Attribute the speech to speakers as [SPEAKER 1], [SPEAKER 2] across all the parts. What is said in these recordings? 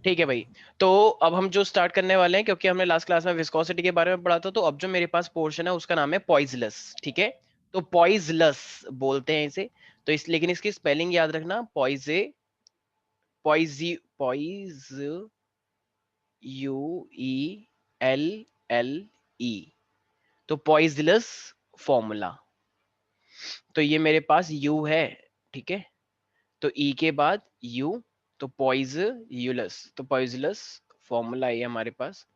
[SPEAKER 1] ठीक है भाई। तो अब हम जो स्टार्ट करने वाले हैं, क्योंकि हमने लास्ट क्लास में विस्कोसिटी के बारे में पढ़ा था, तो अब जो मेरे पास पोर्शन है उसका नाम है पॉइजलस। ठीक है, तो पॉइजलस बोलते हैं इसे। तो इस लेकिन इसकी स्पेलिंग याद रखना, पॉइजे, पॉइजी, poise, U E L L E. तो पॉइजलस फॉर्मूला। तो ये मेरे पास यू है, ठीक है, तो ई के बाद यू, तो पॉइज यूलस, तो पॉइजलस फॉर्मूला है हमारे पास।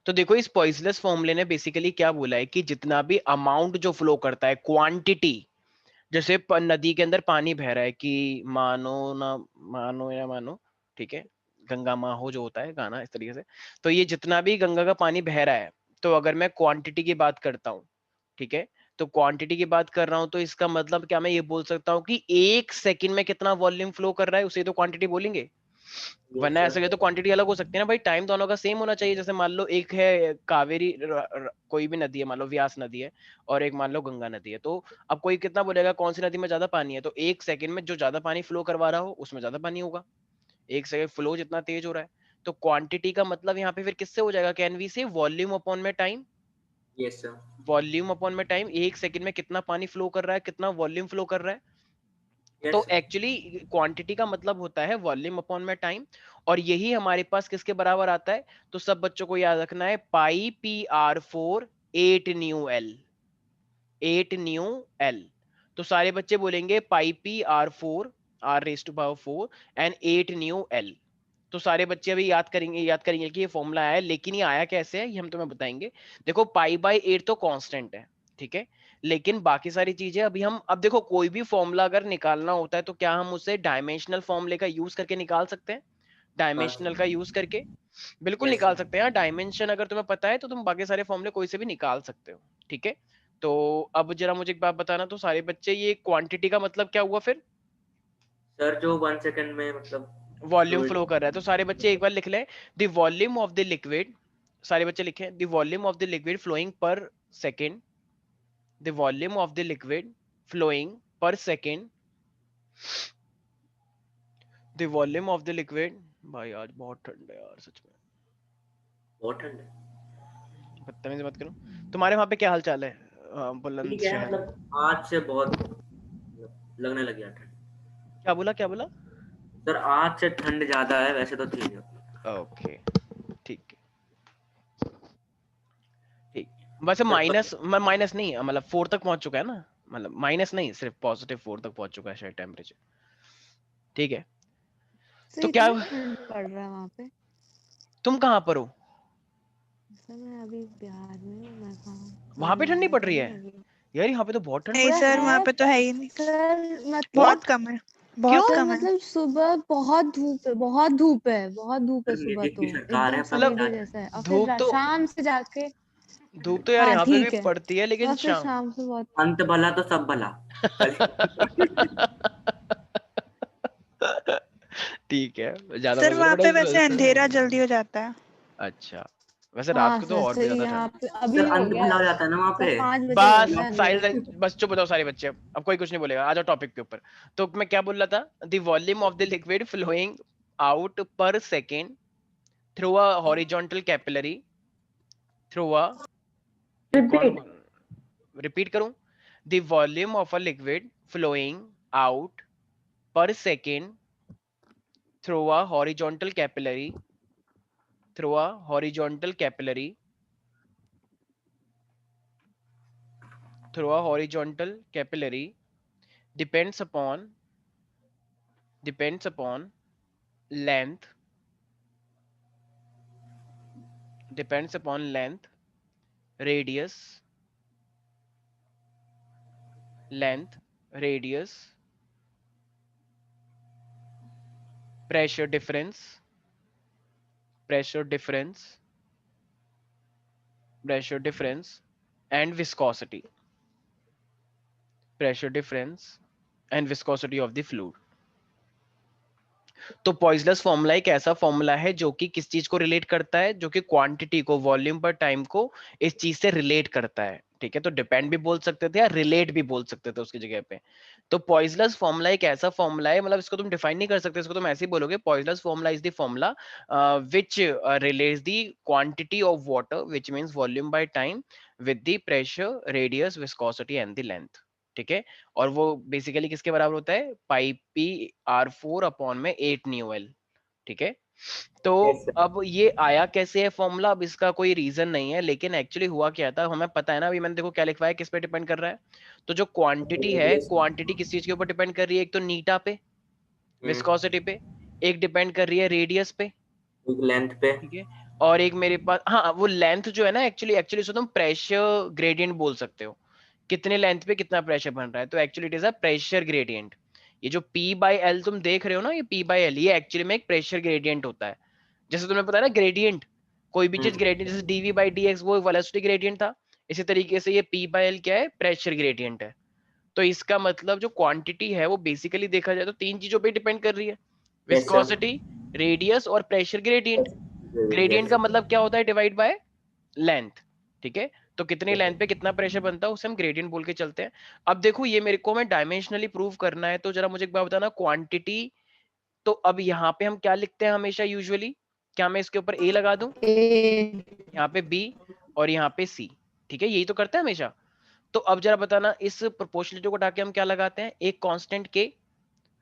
[SPEAKER 1] तो देखो इस पॉइजलस फॉर्मूले ने बेसिकली क्या बोला है कि जितना भी अमाउंट जो फ्लो करता है, क्वांटिटी, जैसे नदी के अंदर पानी बह रहा है कि मानो ना मानो या मानो, ठीक है, गंगा माँ हो जो होता है गाना इस तरीके से। तो ये जितना भी गंगा का पानी बह रहा है, तो अगर मैं क्वांटिटी की बात करता हूँ, ठीक है, तो क्वांटिटी की बात कर रहा हूं, तो इसका मतलब क्या मैं ये बोल सकता हूँ कि एक सेकंड में कितना वॉल्यूम फ्लो कर रहा है, उसे तो क्वांटिटी बोलेंगे।
[SPEAKER 2] यस
[SPEAKER 1] वरना
[SPEAKER 2] सर।
[SPEAKER 1] ऐसा तो क्वांटिटी अलग हो सकती है ना भाई, टाइम दोनों का सेम होना चाहिए। जैसे मान लो एक है कावेरी कोई भी नदी है, मान लो व्यास नदी है, और एक मान लो गंगा नदी है, तो अब कोई कितना बोलेगा कौन सी नदी में ज्यादा पानी है, तो एक सेकंड में जो ज्यादा पानी फ्लो करवा रहा हो उसमें ज्यादा पानी होगा, एक सेकंड फ्लो जितना तेज हो रहा है। तो क्वांटिटी का मतलब यहाँ पे फिर किससे हो जाएगा, कैन वी से वॉल्यूम अपॉन में time.
[SPEAKER 2] Yes sir.
[SPEAKER 1] Volume upon में टाइम, एक सेकंड में कितना पानी फ्लो कर रहा है, कितना वॉल्यूम फ्लो कर रहा है।
[SPEAKER 2] यस
[SPEAKER 1] तो
[SPEAKER 2] सर।
[SPEAKER 1] एक्चुअली क्वांटिटी का मतलब होता है वॉल्यूम अपॉन में टाइम, और यही हमारे पास किसके बराबर आता है, तो सब बच्चों को याद रखना है, pi P R four 8 nu L, 8 nu L. तो सारे बच्चे बोलेंगे pi P R four, R raise to power 4 and 8 nu L. तो सारे बच्चे अभी याद करेंगे कि ये फॉर्मूला आया है, लेकिन ये आया कैसे है ये हम तुम्हें बताएंगे। देखो पाई बाई 8 तो कांस्टेंट है, ठीक है, लेकिन बाकी सारी चीजें अभी हम, अब देखो कोई भी फॉर्मूला अगर निकालना होता है तो क्या हम उसे डायमेंशनल फॉर्मूले का यूज करके निकाल सकते हैं,
[SPEAKER 2] निकाल
[SPEAKER 1] डायमेंशनल का
[SPEAKER 2] सकते।
[SPEAKER 1] यूज करके। बिल्कुल
[SPEAKER 2] यस
[SPEAKER 1] निकाल
[SPEAKER 2] सर।
[SPEAKER 1] सकते हैं, डायमेंशन अगर तुम्हें पता है तो तुम बाकी सारे फॉर्मूले कोई से भी निकाल सकते हो, ठीक है। तो अब जरा मुझे एक बात बताना, तो सारे बच्चे ये क्वांटिटी का मतलब क्या हुआ फिर,
[SPEAKER 2] सर जो 1 सेकंड में मतलब
[SPEAKER 1] वॉल्यूम
[SPEAKER 2] फ्लूइड।
[SPEAKER 1] फ्लो कर रहा है। तो सारे बच्चे एक बार लिख लें, the volume of the liquid, सारे बच्चे लिखें, the volume of the liquid flowing per second, the volume of the liquid flowing per second, the volume of the liquid. भाई आज बहुत ठंड है यार सच में,
[SPEAKER 2] बहुत ठंड है।
[SPEAKER 1] बदतमीजी मत करो। तुम्हारे वहां पे क्या हाल चाल है,
[SPEAKER 2] ठीक है
[SPEAKER 1] बुलंदशहर में?
[SPEAKER 2] मतलब आज से बहुत मतलब लगने लगी है ठंड।
[SPEAKER 1] क्या बोला, क्या बोला?
[SPEAKER 2] सर आज से ठंड ज्यादा है, वैसे तो थी।
[SPEAKER 1] ओके, ठीक है, ठीक। वैसे
[SPEAKER 2] सर
[SPEAKER 1] माइनस, माइनस नहीं है, मतलब 4 तक पहुंच चुका है ना, मतलब माइनस नहीं, सिर्फ पॉजिटिव 4 तक पहुंच चुका है शायद टेम्परेचर, ठीक है।
[SPEAKER 3] सर
[SPEAKER 1] तो क्या,
[SPEAKER 3] इतना ठंड पड़ रहा है वहाँ पे?
[SPEAKER 1] तुम कहाँ पर हो?
[SPEAKER 3] सर मैं अभी बिहार में हूँ, मैं कहाँ,
[SPEAKER 1] वहां पे ठंडी
[SPEAKER 3] तेलंगाना
[SPEAKER 1] पड़
[SPEAKER 3] तो
[SPEAKER 1] रही
[SPEAKER 3] नहीं
[SPEAKER 1] है?
[SPEAKER 3] होगी।
[SPEAKER 1] यार यहाँ पे तो बहुत ठंड
[SPEAKER 4] नहीं
[SPEAKER 1] पड़
[SPEAKER 3] सर
[SPEAKER 1] रही
[SPEAKER 4] सर
[SPEAKER 1] है।
[SPEAKER 4] वहां
[SPEAKER 3] है
[SPEAKER 4] पे तो है ही नहीं।
[SPEAKER 3] सर,
[SPEAKER 4] बहुत
[SPEAKER 3] मतलब
[SPEAKER 4] कम है।
[SPEAKER 1] क्यों?
[SPEAKER 4] बहुत
[SPEAKER 3] सर
[SPEAKER 4] कम है।
[SPEAKER 3] मतलब सुबह बहुत धूप है, बहुत धूप है, बहुत धूप है
[SPEAKER 2] सर
[SPEAKER 3] सुबह,
[SPEAKER 2] नीतीश
[SPEAKER 3] तो
[SPEAKER 2] की सरकार है,
[SPEAKER 3] एकदम
[SPEAKER 2] अपना
[SPEAKER 1] मतलब
[SPEAKER 2] बता
[SPEAKER 3] सवेरे
[SPEAKER 2] दें।
[SPEAKER 3] जैसा है, और फिर
[SPEAKER 1] धूप तो,
[SPEAKER 3] शाम से जाके,
[SPEAKER 1] धूप तो यार
[SPEAKER 3] हाँ
[SPEAKER 1] यहाँ पे भी
[SPEAKER 3] ठीक है,
[SPEAKER 1] पड़ती है, लेकिन
[SPEAKER 3] और फिर
[SPEAKER 1] शाम।
[SPEAKER 3] शाम से बहुत।
[SPEAKER 2] अंत भला तो सब भला। कल।
[SPEAKER 1] ठीक है, ज्यादा
[SPEAKER 4] सर
[SPEAKER 1] मत करो
[SPEAKER 4] वहां
[SPEAKER 1] बेटा
[SPEAKER 4] पे
[SPEAKER 1] इस वजह
[SPEAKER 4] वैसे
[SPEAKER 1] से।
[SPEAKER 4] अंधेरा जल्दी हो जाता है।
[SPEAKER 1] अच्छा, वैसे रात
[SPEAKER 3] हाँ
[SPEAKER 1] को तो
[SPEAKER 3] सर
[SPEAKER 1] और भी
[SPEAKER 3] सही,
[SPEAKER 1] ज्यादा
[SPEAKER 3] यहाँ
[SPEAKER 1] ठंड।
[SPEAKER 3] पे
[SPEAKER 2] सर
[SPEAKER 3] अभी हो
[SPEAKER 2] अंत
[SPEAKER 3] गया
[SPEAKER 2] भला हो
[SPEAKER 3] है,
[SPEAKER 2] जाता है ना वहाँ
[SPEAKER 3] सर
[SPEAKER 2] पे।
[SPEAKER 3] 5 बजे हो
[SPEAKER 1] बस
[SPEAKER 3] गया है अंधेरा।
[SPEAKER 1] साइलेंस, बस चुप हो जाओ सारे बच्चे, अब कोई कुछ नहीं बोलेगा, आ जाओ टॉपिक के ऊपर। तो मैं क्या बोल रहा था, the volume of the liquid flowing out per second through a horizontal capillary, through a, ये कौन
[SPEAKER 5] रिपीट।
[SPEAKER 1] बोल, रिपीट करूं, the volume of a liquid flowing out per second through a horizontal capillary, through a horizontal capillary, through a horizontal capillary depends upon, depends upon length, depends upon length, radius, length, radius, pressure difference, pressure difference, pressure difference, and viscosity, pressure difference and viscosity of the fluid. तो poisonous formula एक ऐसा formula है जो कि किस चीज को relate करता है, जो कि क्वांटिटी को, वॉल्यूम पर टाइम को इस चीज से रिलेट करता है, ठीक है। तो डिपेंड भी बोल सकते थे या रिलेट भी बोल सकते थे उसकी जगह पे। तो पॉइजनस फॉर्मूला एक ऐसा फॉर्मूला है, मतलब इसको तुम डिफाइन नहीं कर सकते, इसको तुम ऐसे ही बोलोगे poisonous formula is the formula which relates the quantity of water which means volume by time with the pressure, radius, viscosity and the length, ठीक है। और वो बेसिकली किसके बराबर होता है, pi P R four upon में 8 न्यू एल, ठीक है। तो
[SPEAKER 2] Yes, sir.
[SPEAKER 1] अब ये आया कैसे है फॉर्मूला, अब इसका कोई रीजन नहीं है, लेकिन एक्चुअली हुआ क्या था हमें पता है ना। अभी मैंने देखो क्या लिखवाया, किस पे डिपेंड कर रहा है। तो जो क्वांटिटी है,
[SPEAKER 2] Radius,
[SPEAKER 1] क्वांटिटी किस चीज के ऊपर डिपेंड कर रही है, एक तो नीटा पे, विस्कोसिटी पे, एक डिपेंड कर रही है रेडियस पे,
[SPEAKER 2] एक लेंथ पे।
[SPEAKER 1] ठीक है। और एक मेरे पास, हाँ वो लेंथ जो है ना, एक्चुअली एक्चुअली इसको तुम प्रेशर ग्रेडियंट बोल सकते हो, कितने लेंथ पे कितना प्रेशर बन रहा है। तो actually it is a pressure gradient. ये जो P बाई एल तुम देख रहे हो ना, ये P बाई एल, ये एक्चुअली में एक प्रेशर ग्रेडियंट होता है। जैसे तुम्हें पता है ना ग्रेडियंट, कोई भी चीज ग्रेडियंट, जैसे dv बाई dx वो वेलोसिटी ग्रेडियंट था, इसी तरीके से ये P बाई एल क्या है, प्रेशर ग्रेडियंट है। तो इसका मतलब जो क्वांटिटी है वो बेसिकली देखा जाए तो तीन चीजों पे डिपेंड कर रही है,
[SPEAKER 2] Yes, sir.
[SPEAKER 1] विस्कोसिटी, रेडियस और प्रेशर ग्रेडियंट। Gradient
[SPEAKER 2] Yes.
[SPEAKER 1] का मतलब क्या होता है, डिवाइड बाय लेंथ, ठीक है। तो कितनी
[SPEAKER 2] Yes,
[SPEAKER 1] लेंथ
[SPEAKER 2] sir.
[SPEAKER 1] पे कितना प्रेशर बनता है उसे हम ग्रेडियंट बोल के चलते हैं। अब देखो ये मेरे को मैं डायमेंशनली प्रूव करना है, तो जरा मुझे एक बात बताना, क्वांटिटी, तो अब यहाँ पे हम क्या लिखते हैं हमेशा यूजुअली, क्या मैं इसके ऊपर ए लगा दूं,
[SPEAKER 3] ए,
[SPEAKER 1] यहाँ पे बी और यहाँ पे सी, ठीक है, यही तो करते हैं हमेशा। तो अब जरा बताना, इस प्रोपोर्शनलिटी को हटा के हम क्या लगाते हैं, एक कांस्टेंट के,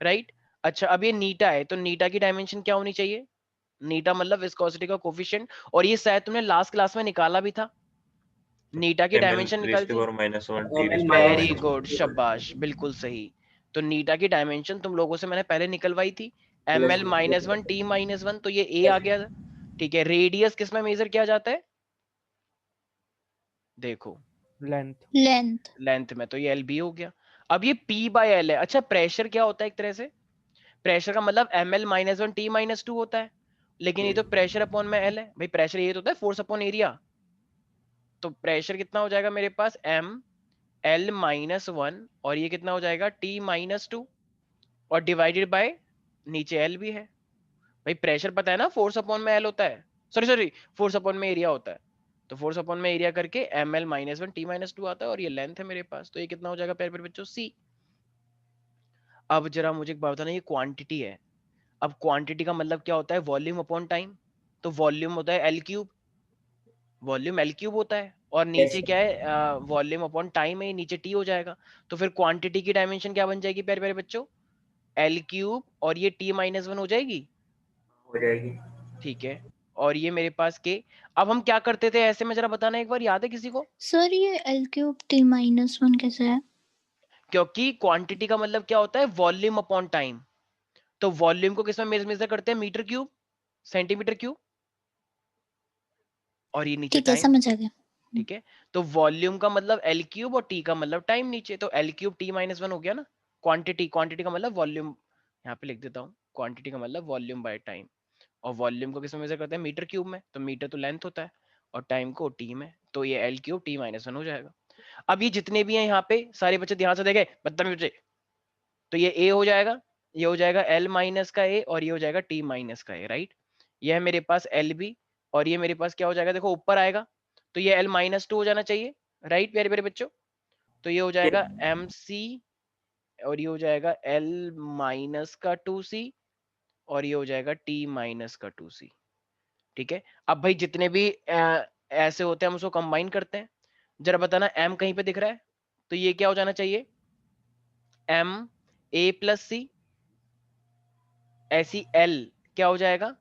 [SPEAKER 1] राइट। अच्छा अब ये नीटा है, तो नीटा की डायमेंशन क्या होनी चाहिए, नीटा मतलब विस्कोसिटी का कोफिशिएंट, और ये शायद तुमने लास्ट क्लास में निकाला भी था, नीटा की
[SPEAKER 4] ml
[SPEAKER 1] डायमेंशन निकाली
[SPEAKER 4] रेज़ टू
[SPEAKER 1] थी।
[SPEAKER 4] Power -1 t raise
[SPEAKER 2] ml
[SPEAKER 4] to power
[SPEAKER 1] very
[SPEAKER 2] minus
[SPEAKER 1] good,
[SPEAKER 4] -1।
[SPEAKER 1] शाबाश, बिल्कुल सही। तो नीटा की डायमेंशन तुम लोगों से मैंने पहले निकलवाई थी, M
[SPEAKER 2] plus
[SPEAKER 1] L minus one T minus one, तो ये ए आ गया, ठीक है। रेडियस किस में मेजर किया जाता है, देखो
[SPEAKER 5] लेंथ।
[SPEAKER 3] लेंथ,
[SPEAKER 1] लेंथ में, तो ये एल बी हो गया। अब ये पी बाय एल है। अच्छा प्रेशर क्या होता है, एक तरह से प्रेशर का मतलब M L minus one T minus two होता है, लेकिन ये तो प्रेशर अपॉन में एल है भाई, प्रेशर ये तो होता है फोर्स अपॉन एरिया। तो प्रेशर कितना हो जाएगा मेरे पास, एम एल माइनस वन, और ये कितना हो जाएगा टी माइनस टू, और डिवाइडेड बाय नीचे एल भी है। भाई प्रेशर पता है ना, फोर्स अपॉन में एल होता है, सॉरी सॉरी, फोर्स अपॉन में एरिया होता है। तो फोर्स अपॉन में एरिया करके M L minus one T minus two आता है, और ये लेंथ है मेरे पास, तो ये कितना हो जाएगा प्यारे प्यारे बच्चों, सी। अब जरा मुझे एक बात बताना, ये क्वांटिटी है। अब क्वांटिटी का मतलब क्या होता है, वॉल्यूम अपॉन टाइम। तो वॉल्यूम होता है L cube, volume L cube होता है, और
[SPEAKER 2] Yes,
[SPEAKER 1] नीचे क्या है, वॉल्यूम अपॉन टाइम है, नीचे टी हो जाएगा। तो फिर क्वांटिटी की डायमेंशन क्या बन जाएगी प्यारे प्यारे बच्चों, एल क्यूब, और ये टी माइनस वन हो जाएगी,
[SPEAKER 2] हो जाएगी।
[SPEAKER 1] ठीक है। और ये मेरे पास के, अब हम क्या करते थे ऐसे में, जरा बताना एक बार, याद है किसी को।
[SPEAKER 3] सर ये L cube T minus one कैसे है?
[SPEAKER 1] क्योंकि क्वांटिटी का मतलब क्या होता है, वॉल्यूम अपॉन टाइम। तो वॉल्यूम को किस में मेजर करते हैं, मीटर क्यूब, सेंटीमीटर क्यूब, और ये नीचे
[SPEAKER 3] ठीक है,
[SPEAKER 1] टाइम,
[SPEAKER 3] समझ आ गया।
[SPEAKER 1] ठीक है। तो वॉल्यूम का मतलब एल क्यूब और टी का मतलब टाइम नीचे, तो L cube T minus one हो गया ना। क्वांटिटी, क्वांटिटी का मतलब वॉल्यूम, यहाँ पे लिख देता हूँ, क्वांटिटी का मतलब वॉल्यूम बाय टाइम। और वॉल्यूम को किस में मेजर करते हैं, मीटर क्यूब में, तो मीटर तो लेंथ होता है, और टाइम को टी में, तो ये L cube T minus one हो जाएगा। अब ये जितने भी हैं यहाँ पे सारे बच्चे ध्यान से देखे, बदतमीज बच्चे, तो ये ए हो जाएगा, ये हो जाएगा एल माइनस का ए, और ये हो जाएगा टी माइनस का ए, राइट। ये है मेरे पास एल बी, और ये मेरे पास क्या हो जाएगा, देखो ऊपर आएगा, तो ये एल माइनस टू हो जाना चाहिए, राइट प्यारे प्यारे बच्चों। तो ये हो जाएगा एम सी, और ये हो जाएगा एल माइनस का टू सी, और ये हो जाएगा टी माइनस का टू सी, ठीक है। अब भाई जितने भी ऐसे होते हैं हम उसको कंबाइन करते हैं। जरा बताना, एम कहीं पे दिख रहा है, तो ये क्या हो जाना चाहिए, एम ए प्लस सी, ऐसी एल क्या हो जाएगा,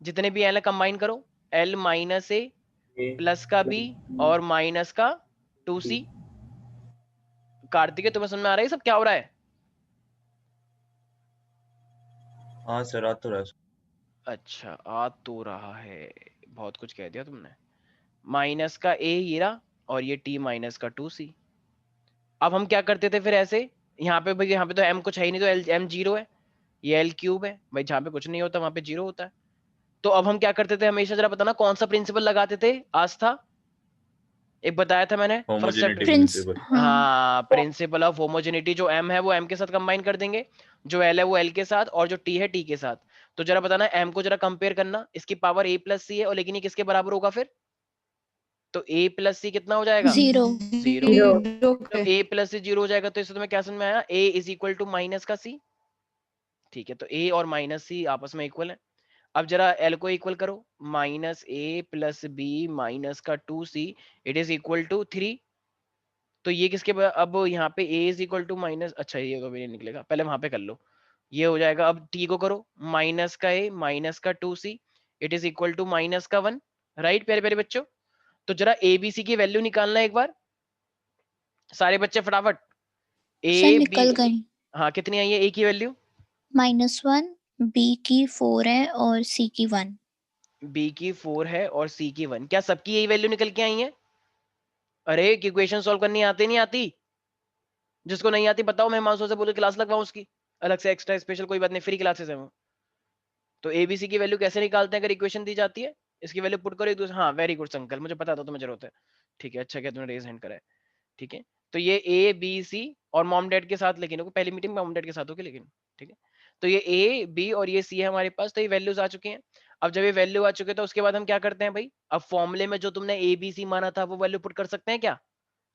[SPEAKER 1] जितने भी एल है कंबाइन करो, एल माइनस ए प्लस का बी और माइनस का टू सी। कार्तिक तुम्हें समझ में आ रहा है सब क्या हो रहा है,
[SPEAKER 4] हाँ सर, आ तो रहा है।
[SPEAKER 1] अच्छा आ तो रहा है, बहुत कुछ कह दिया तुमने। माइनस का ए ये रहा, और ये टी माइनस का टू सी। अब हम क्या करते थे फिर ऐसे, यहाँ पे भाई, यहाँ पे तो एम कुछ है ही नहीं, तो एल एम जीरो है, ये एल क्यूब है भाई, जहाँ पे कुछ नहीं होता वहां पे जीरो होता है। तो अब हम क्या करते थे हमेशा, जरा बताना कौन सा प्रिंसिपल लगाते थे, आज था एक बताया था मैंने first
[SPEAKER 4] homogeneity
[SPEAKER 1] chapter,
[SPEAKER 3] prince,
[SPEAKER 4] principle.
[SPEAKER 3] हाँ,
[SPEAKER 1] हाँ प्रिंसिपल ऑफ होमोजेनिटी, जो एम है वो एम के साथ कंबाइन कर देंगे, जो L है वो L के साथ और जो T है T के साथ। तो जरा बताना M को जरा कंपेयर करना, इसकी पावर A प्लस सी है और लेकिन ये किसके बराबर होगा फिर? तो A प्लस सी कितना हो जाएगा?
[SPEAKER 5] 0
[SPEAKER 1] 0।
[SPEAKER 3] जीरो
[SPEAKER 1] जब A प्लस सी 0 हो जाएगा तो इससे तुम्हें क्या समझ में आया? A is equal to minus का C। ठीक है, तो A और माइनस C आपस में इक्वल है। अब जरा L को इक्वल करो, minus A plus B minus का 2C it is equal to 3। तो ये किसके अब यहाँ पे A is equal to minus, अच्छा ये तो भी नहीं निकलेगा, पहले वहां पे कर लो। ये हो जाएगा, अब T को करो, माइनस का A माइनस का 2C it is equal to minus का 1। राइट प्यारे प्यारे बच्चों? तो जरा ABC की वैल्यू निकालना एक बार सारे बच्चे फटाफट।
[SPEAKER 5] सर
[SPEAKER 1] A B,
[SPEAKER 5] निकल गई।
[SPEAKER 1] हाँ कितनी आई है A की वैल्यू?
[SPEAKER 5] -1, B की 4 है और C की 1।
[SPEAKER 1] B की 4 है और C की 1। क्या सबकी यही वैल्यू निकल के आई है? अरे की इक्वेशन सॉल्व करनी आती नहीं आती? जिसको नहीं आती बताओ, मैं मानसो से बोल के क्लास लगवाऊं उसकी अलग से एक्स्ट्रा स्पेशल, कोई बात नहीं, फ्री क्लासेस है वो। तो ABC की वैल्यू कैसे निकालते हैं अगर इक्वेशन दी जाती है? इसकी वैल्यू पुट करो एक दूसरे, हाँ वेरी गुड संकल्प, मुझे पता था तुम्हें जरूरत है। ठीक है, अच्छा क्या तुमने रेज हैंड करा है। ठीक है, तो ये A B C और मॉम डैड के साथ, लेकिन पहली मीटिंग मॉम डैड के साथ होगी लेकिन। ठीक है, तो ये A B और ये C है हमारे पास, तो ये वैल्यूज आ चुकी हैं। अब जब ये वैल्यू आ चुके तो उसके बाद हम क्या करते हैं भाई? अब फॉर्मूले में जो तुमने ABC माना था वो वैल्यू पुट कर सकते हैं क्या?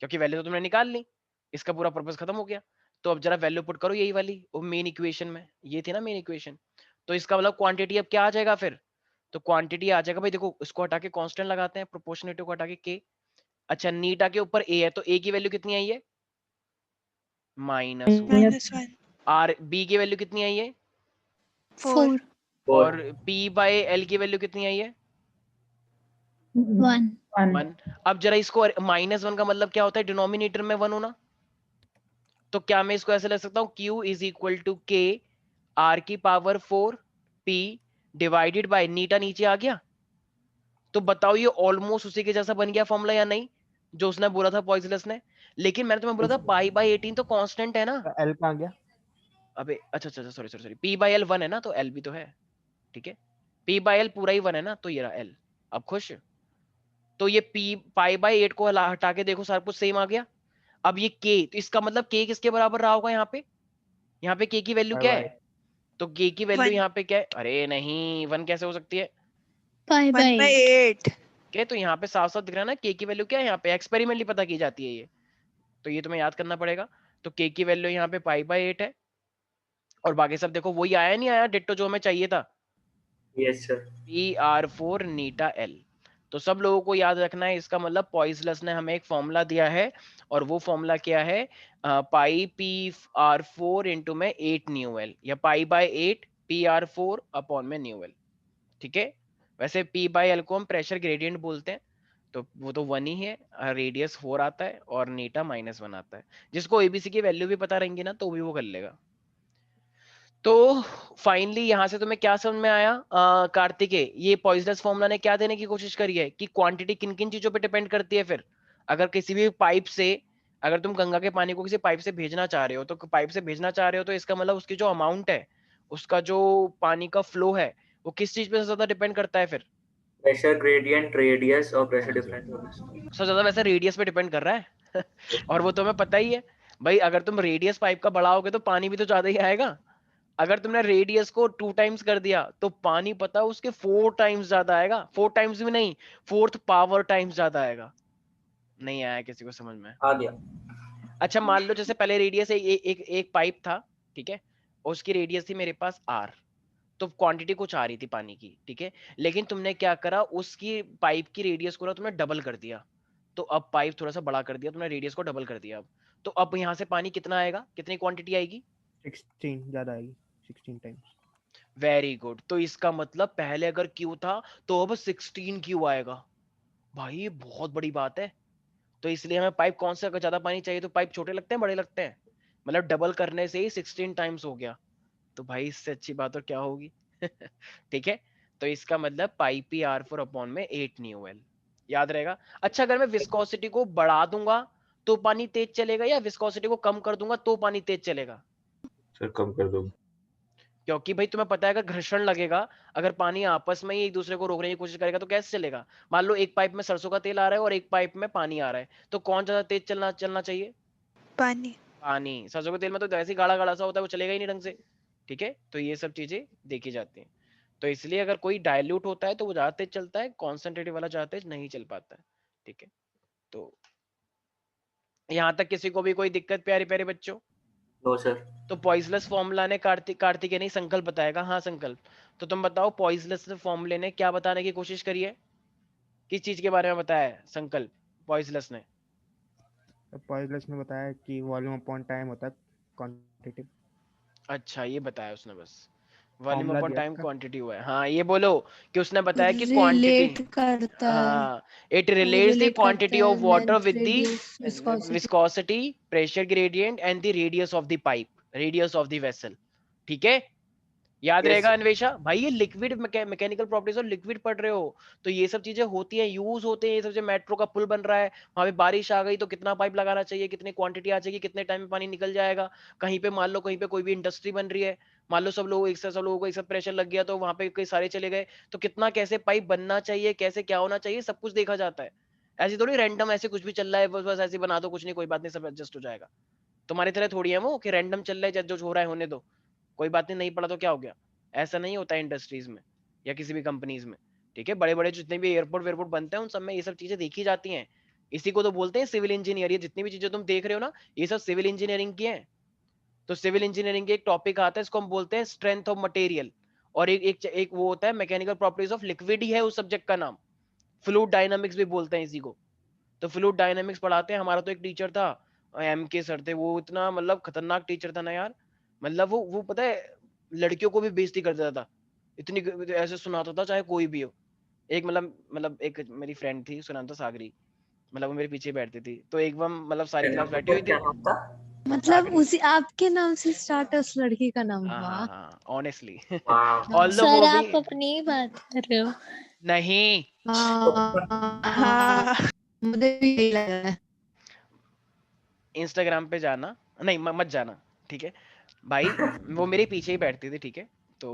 [SPEAKER 1] क्योंकि वैल्यू तो तुमने निकाल ली, इसका पूरा पर्पस खत्म हो गया। तो अब जरा वैल्यू पुट करो यही वाली, वो मेन इक्वेशन में ये थी ना मेन इक्वेशन। तो इसका मतलब क्वांटिटी अब क्या आ जाएगा फिर? तो क्वांटिटी आ जाएगा भाई, देखो इसको हटा के कांस्टेंट लगाते हैं, प्रोपोर्शनेटिव को हटा के k। अच्छा नीटा के ऊपर A है, तो A की वैल्यू कितनी आई है? -1।
[SPEAKER 6] -1
[SPEAKER 1] R B की वैल्यू कितनी आई है?
[SPEAKER 5] 4
[SPEAKER 1] और P बाय L की वैल्यू कितनी आई है?
[SPEAKER 5] 1
[SPEAKER 1] 1। अब जरा इसको -1 का मतलब क्या होता है? डिनोमिनेटर में 1 होना। तो क्या मैं इसको ऐसे लिख सकता हूँ, Q is equal to K R की पावर 4 P डिवाइडेड बाय नीटा नीचे आ गया। तो बताओ ये ऑलमोस्ट उसी के जैसा बन गया फॉर्मूला या नहीं, जो उसने बोला था पॉइजनस ने। लेकिन मैंने तुम्हें बोला था π/18 तो कांस्टेंट है ना।
[SPEAKER 7] एल पे आ गया।
[SPEAKER 1] अबे अच्छा अच्छा सॉरी सॉरी सॉरी, P/L 1 है ना, तो L भी तो है। ठीक है, P/L पूरा ही 1 है ना, तो ये रहा L। अब खुश? तो ये π/8 को हटा के देखो सारा कुछ सेम आ गया। अब ये K, तो इसका मतलब K किसके बराबर रहा होगा यहाँ पे? यहाँ पे K की वैल्यू क्या है? तो K की वैल्यू
[SPEAKER 6] 1
[SPEAKER 1] यहाँ पे क्या है? अरे नहीं 1 कैसे हो सकती है?1/8 क्या? तो यहाँ पे साफ साफ दिख रहा है ना K की वैल्यू क्या है, यहाँ पे एक्सपेरिमेंटली पता की जाती है ये, तो ये तुम्हें याद करना पड़ेगा। तो K की वैल्यू यहाँ पे π/8 है और बाकी सब देखो वही आया नहीं आया डिट्टो जो हमें चाहिए था,
[SPEAKER 2] यस सर।
[SPEAKER 1] PR4 नीटा L। तो सब लोगों को याद रखना है, इसका मतलब पॉइजनस ने हमें एक फॉर्मूला दिया है और वो फॉर्मूला क्या है? पाई PR4 इंटू में 8 न्यू एल, या π/8 PR4 अपॉन में न्यू एल। ठीक है, वैसे P/L को हम प्रेशर ग्रेडियंट बोलते हैं, तो वो तो 1 ही है, रेडियस 4 आता है और नीटा -1 आता है। जिसको ABC की वैल्यू भी पता रहेंगी ना तो भी वो कर लेगा। तो फाइनली यहां से तुम्हें क्या समझ में आया कार्तिकेय? ये पॉइजनस फॉर्मूला ने क्या देने की कोशिश करी है कि क्वांटिटी किन किन चीजों पे डिपेंड करती है। फिर अगर किसी भी पाइप से, अगर तुम गंगा के पानी को किसी पाइप से भेजना चाह रहे हो, तो पाइप से भेजना चाह रहे हो तो इसका मतलब उसकी जो अमाउंट है, उसका जो पानी का फ्लो है, वो किस चीज पे ज्यादा डिपेंड करता है फिर?
[SPEAKER 2] प्रेशर ग्रेडियंट, रेडियस और प्रेशर डिफरेंस।
[SPEAKER 1] सबसे ज्यादा वैसे रेडियस पे डिपेंड कर रहा है और वो तुम्हें पता ही है भाई, अगर तुम रेडियस पाइप का बढ़ाओगे तो पानी भी तो ज्यादा ही आएगा। अगर तुमने रेडियस को 2 टाइम्स कर दिया तो पानी पता है उसके 4 टाइम्स ज्यादा आएगा, 4 टाइम्स भी नहीं, 4th पावर टाइम्स ज्यादा आएगा। नहीं आया किसी को समझ में?
[SPEAKER 2] आ गया।
[SPEAKER 1] अच्छा मान लो जैसे पहले रेडियस एक पाइप था, ठीक है, उसकी रेडियस थी मेरे पास R, तो क्वांटिटी कुछ आ रही थी पानी की, ठीक है, लेकिन तुमने क्या करा, उसकी पाइप की रेडियस को ना तुमने डबल कर दिया, तो अब पाइप थोड़ा सा बड़ा कर दिया, तुमने रेडियस को डबल कर दिया। अब तो अब यहाँ से पानी कितना आएगा, कितनी क्वांटिटी आएगी?
[SPEAKER 7] 16 ज्यादा आएगी, 16 टाइम्स।
[SPEAKER 1] वेरी गुड, तो इसका मतलब पहले अगर Q था तो अब 16 Q आएगा। भाई ये बहुत बड़ी बात है। तो इसलिए हमें पाइप कौन सा, अगर ज्यादा पानी चाहिए तो पाइप छोटे लगते हैं बड़े लगते हैं? मतलब डबल करने से ही 16 टाइम्स हो गया, तो भाई इससे अच्छी बात और क्या होगी ठीक है, तो इसका मतलब पाइप PR4 अपॉन में 8 न्यू एल, याद रहेगा। अच्छा अगर मैं विस्कोसिटी को बढ़ा दूंगा तो पानी तेज चलेगा, या विस्कोसिटी को कम कर दूंगा तो पानी तेज चलेगा?
[SPEAKER 4] सर कम कर दो।
[SPEAKER 1] क्योंकि भाई तुम्हें पता है अगर घर्षण लगेगा, अगर पानी आपस में ही एक दूसरे को रोकने की कोशिश करेगा तो कैसे चलेगा? मान लो एक पाइप में सरसों का तेल आ रहा है और एक पाइप में पानी आ रहा है, तो कौन ज्यादा तेज चलना चाहिए?
[SPEAKER 6] पानी।
[SPEAKER 1] पानी। सरसों के तेल में तो वैसे ही गाढ़ा गाढ़ा सा होता है, वो चलेगा ही नहीं ढंग से। ठीक है, तो ये सब चीजें देखी जाती हैं। तो इसलिए अगर कोई डायल्यूट होता है तो वो ज्यादा तेज चलता है, कॉन्सेंट्रेटेड वाला ज्यादा तेज नहीं चल पाता है। ठीक है, तो यहाँ तक किसी को भी कोई दिक्कत प्यारे प्यारे बच्चों?
[SPEAKER 2] No sir.
[SPEAKER 1] तो पॉइजलेस फॉर्मूला ने कार्तिक नहीं संकल्प बताएगा। हाँ संकल्प, तो तुम बताओ पॉइजलेस फॉर्मूले ने क्या बताने की कोशिश करी है, किस चीज के बारे में बताया है संकल्प पॉइजलेस ने?
[SPEAKER 7] पॉइजलेस ने बताया कि वॉल्यूम अपॉन टाइम होता है क्वांटिटेटिव।
[SPEAKER 1] अच्छा, ये बताया उसने बस, वॉल्यूम
[SPEAKER 7] फॉर्मूला
[SPEAKER 1] अपॉन
[SPEAKER 7] दिया
[SPEAKER 1] टाइम
[SPEAKER 7] उसका।
[SPEAKER 1] क्वांटिटी हुआ है। हाँ ये बोलो कि उसने बताया कि क्वांटिटी,
[SPEAKER 3] रिलेट करता है,
[SPEAKER 1] हाँ इट
[SPEAKER 3] वो
[SPEAKER 1] रिलेट्स द
[SPEAKER 3] रिलेट करता
[SPEAKER 1] क्वांटिटी
[SPEAKER 3] है
[SPEAKER 1] of water
[SPEAKER 3] length
[SPEAKER 1] with
[SPEAKER 3] radius
[SPEAKER 1] the
[SPEAKER 3] viscosity.
[SPEAKER 1] Viscosity, pressure gradient and the radius of the pipe, radius of the vessel. ठीक है, याद
[SPEAKER 2] Yes,
[SPEAKER 1] रहेगा
[SPEAKER 2] sir.
[SPEAKER 1] अन्वेषा भाई, ये लिक्विड मैकेनिकल प्रॉपर्टीज और लिक्विड पढ़ रहे हो, तो ये सब चीजें होती हैं, यूज होते हैं ये सब चीजें। मेट्रो का पुल बन रहा है, वहां पे बारिश आ गई तो कितना पाइप लगाना चाहिए, कितनी क्वांटिटी आ जाएगी, कितने टाइम में पानी निकल जाएगा। कहीं पे मान लो कहीं पे कोई भी इंडस्ट्री बन रही है, मान लो सब लोग एक साथ, सब लोगों को एक साथ प्रेशर लग गया तो वहां पे कई सारे चले गए, तो कितना कैसे पाइप बनना चाहिए, कैसे क्या होना चाहिए, सब कुछ देखा जाता है। ऐसी थोड़ी रैंडम ऐसे कुछ भी चल रहा है बस बस ऐसे बना दो, कुछ नहीं कोई बात नहीं सब एडजस्ट हो जाएगा। तुम्हारी तरह थोड़ी है वो कि रैंडम चल रहा है, जो हो रहा है होने दो, कोई बात नहीं, नहीं पड़ा तो क्या हो गया। ऐसा नहीं होता है इंडस्ट्रीज में या किसी भी कंपनीज में। ठीक है, बड़े बड़े जितने भी एयरपोर्ट वेयरपोर्ट बनते हैं उन सब में ये सब चीजें देखी जाती हैं। इसी को तो बोलते हैं सिविल इंजीनियर। ये जितनी भी चीजें तुम देख रहे हो ना, ये सब सिविल इंजीनियरिंग की है। तो सिविल इंजीनियरिंग के एक टॉपिक आता है, इसको हम बोलते हैं स्ट्रेंथ ऑफ मटेरियल, और एक वो होता है मैकेनिकल प्रॉपर्टीज ऑफ लिक्विड, ही है उस सब्जेक्ट का नाम। फ्लूइड डायनामिक्स भी बोलते हैं इसी को। तो फ्लूइड डायनामिक्स पढ़ाते हैं। हमारा तो एक टीचर था, MK सर थे, वो इतना मतलब खतरनाक टीचर था ना यार। मतलब वो पता है लड़कियों को भी बेइज्जती कर देता था, इतनी ऐसे सुनाता था चाहे कोई भी हो। एक मतलब एक मेरी फ्रेंड थी, उसका नाम था सागरी, मतलब वो मेरे पीछे बैठती थी, तो एक बार मतलब सारी क्लास बैठी हुई
[SPEAKER 2] क्या
[SPEAKER 1] थी।
[SPEAKER 2] नाम था?
[SPEAKER 3] मतलब
[SPEAKER 1] सागरी,
[SPEAKER 3] उसी आपके नाम से स्टार्ट है उस लड़की का नाम?
[SPEAKER 1] हाँ हाँ
[SPEAKER 3] वाह।
[SPEAKER 1] हाँ ऑनेस्टली
[SPEAKER 2] वाह।
[SPEAKER 1] ऑल्दो
[SPEAKER 5] सर
[SPEAKER 1] वो भी
[SPEAKER 5] आप अपनी ही बात कर रहे हो।
[SPEAKER 1] नहीं,
[SPEAKER 6] हाँ
[SPEAKER 3] मुझे भी यही लग रहा है।
[SPEAKER 1] इंस्टाग्राम पे जाना, नहीं मत जाना, ठीक है भाई। वो मेरे पीछे ही बैठती थी, ठीक है। तो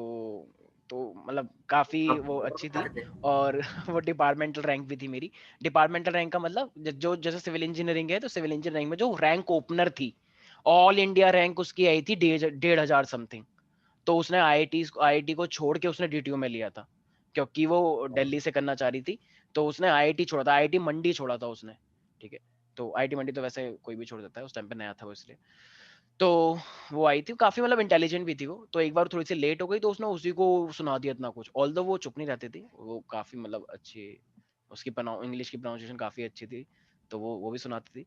[SPEAKER 1] तो मतलब काफी वो अच्छी थी, और वो डिपार्टमेंटल रैंक भी थी मेरी। डिपार्टमेंटल रैंक का मतलब जो जैसे सिविल इंजीनियरिंग है तो सिविल इंजीनियरिंग में जो रैंक ओपनर थी, ऑल इंडिया रैंक उसकी आई थी 1,500 समथिंग। तो उसने आईआईटी को छोड़ के उसने डीटीयू में लिया था, क्योंकि वो दिल्ली से करना चाह रही थी। तो उसने आईआईटी छोड़ा था, आईआईटी मंडी छोड़ा था उसने। ठीक है, तो आईआईटी मंडी तो वैसे कोई भी छोड़ देता है, उस टाइम पे नया था वो इसलिए। तो वो आई थी, काफी मतलब इंटेलिजेंट भी थी वो। तो एक बार थोड़ी सी लेट हो गई तो उसने उसी को सुना दिया इतना कुछ, ऑल्दो वो चुप नहीं रहती थी, वो काफी मतलब अच्छी, उसकी इंग्लिश की प्रोनाउंसिएशन काफी अच्छी थी, तो वो भी सुनाती थी,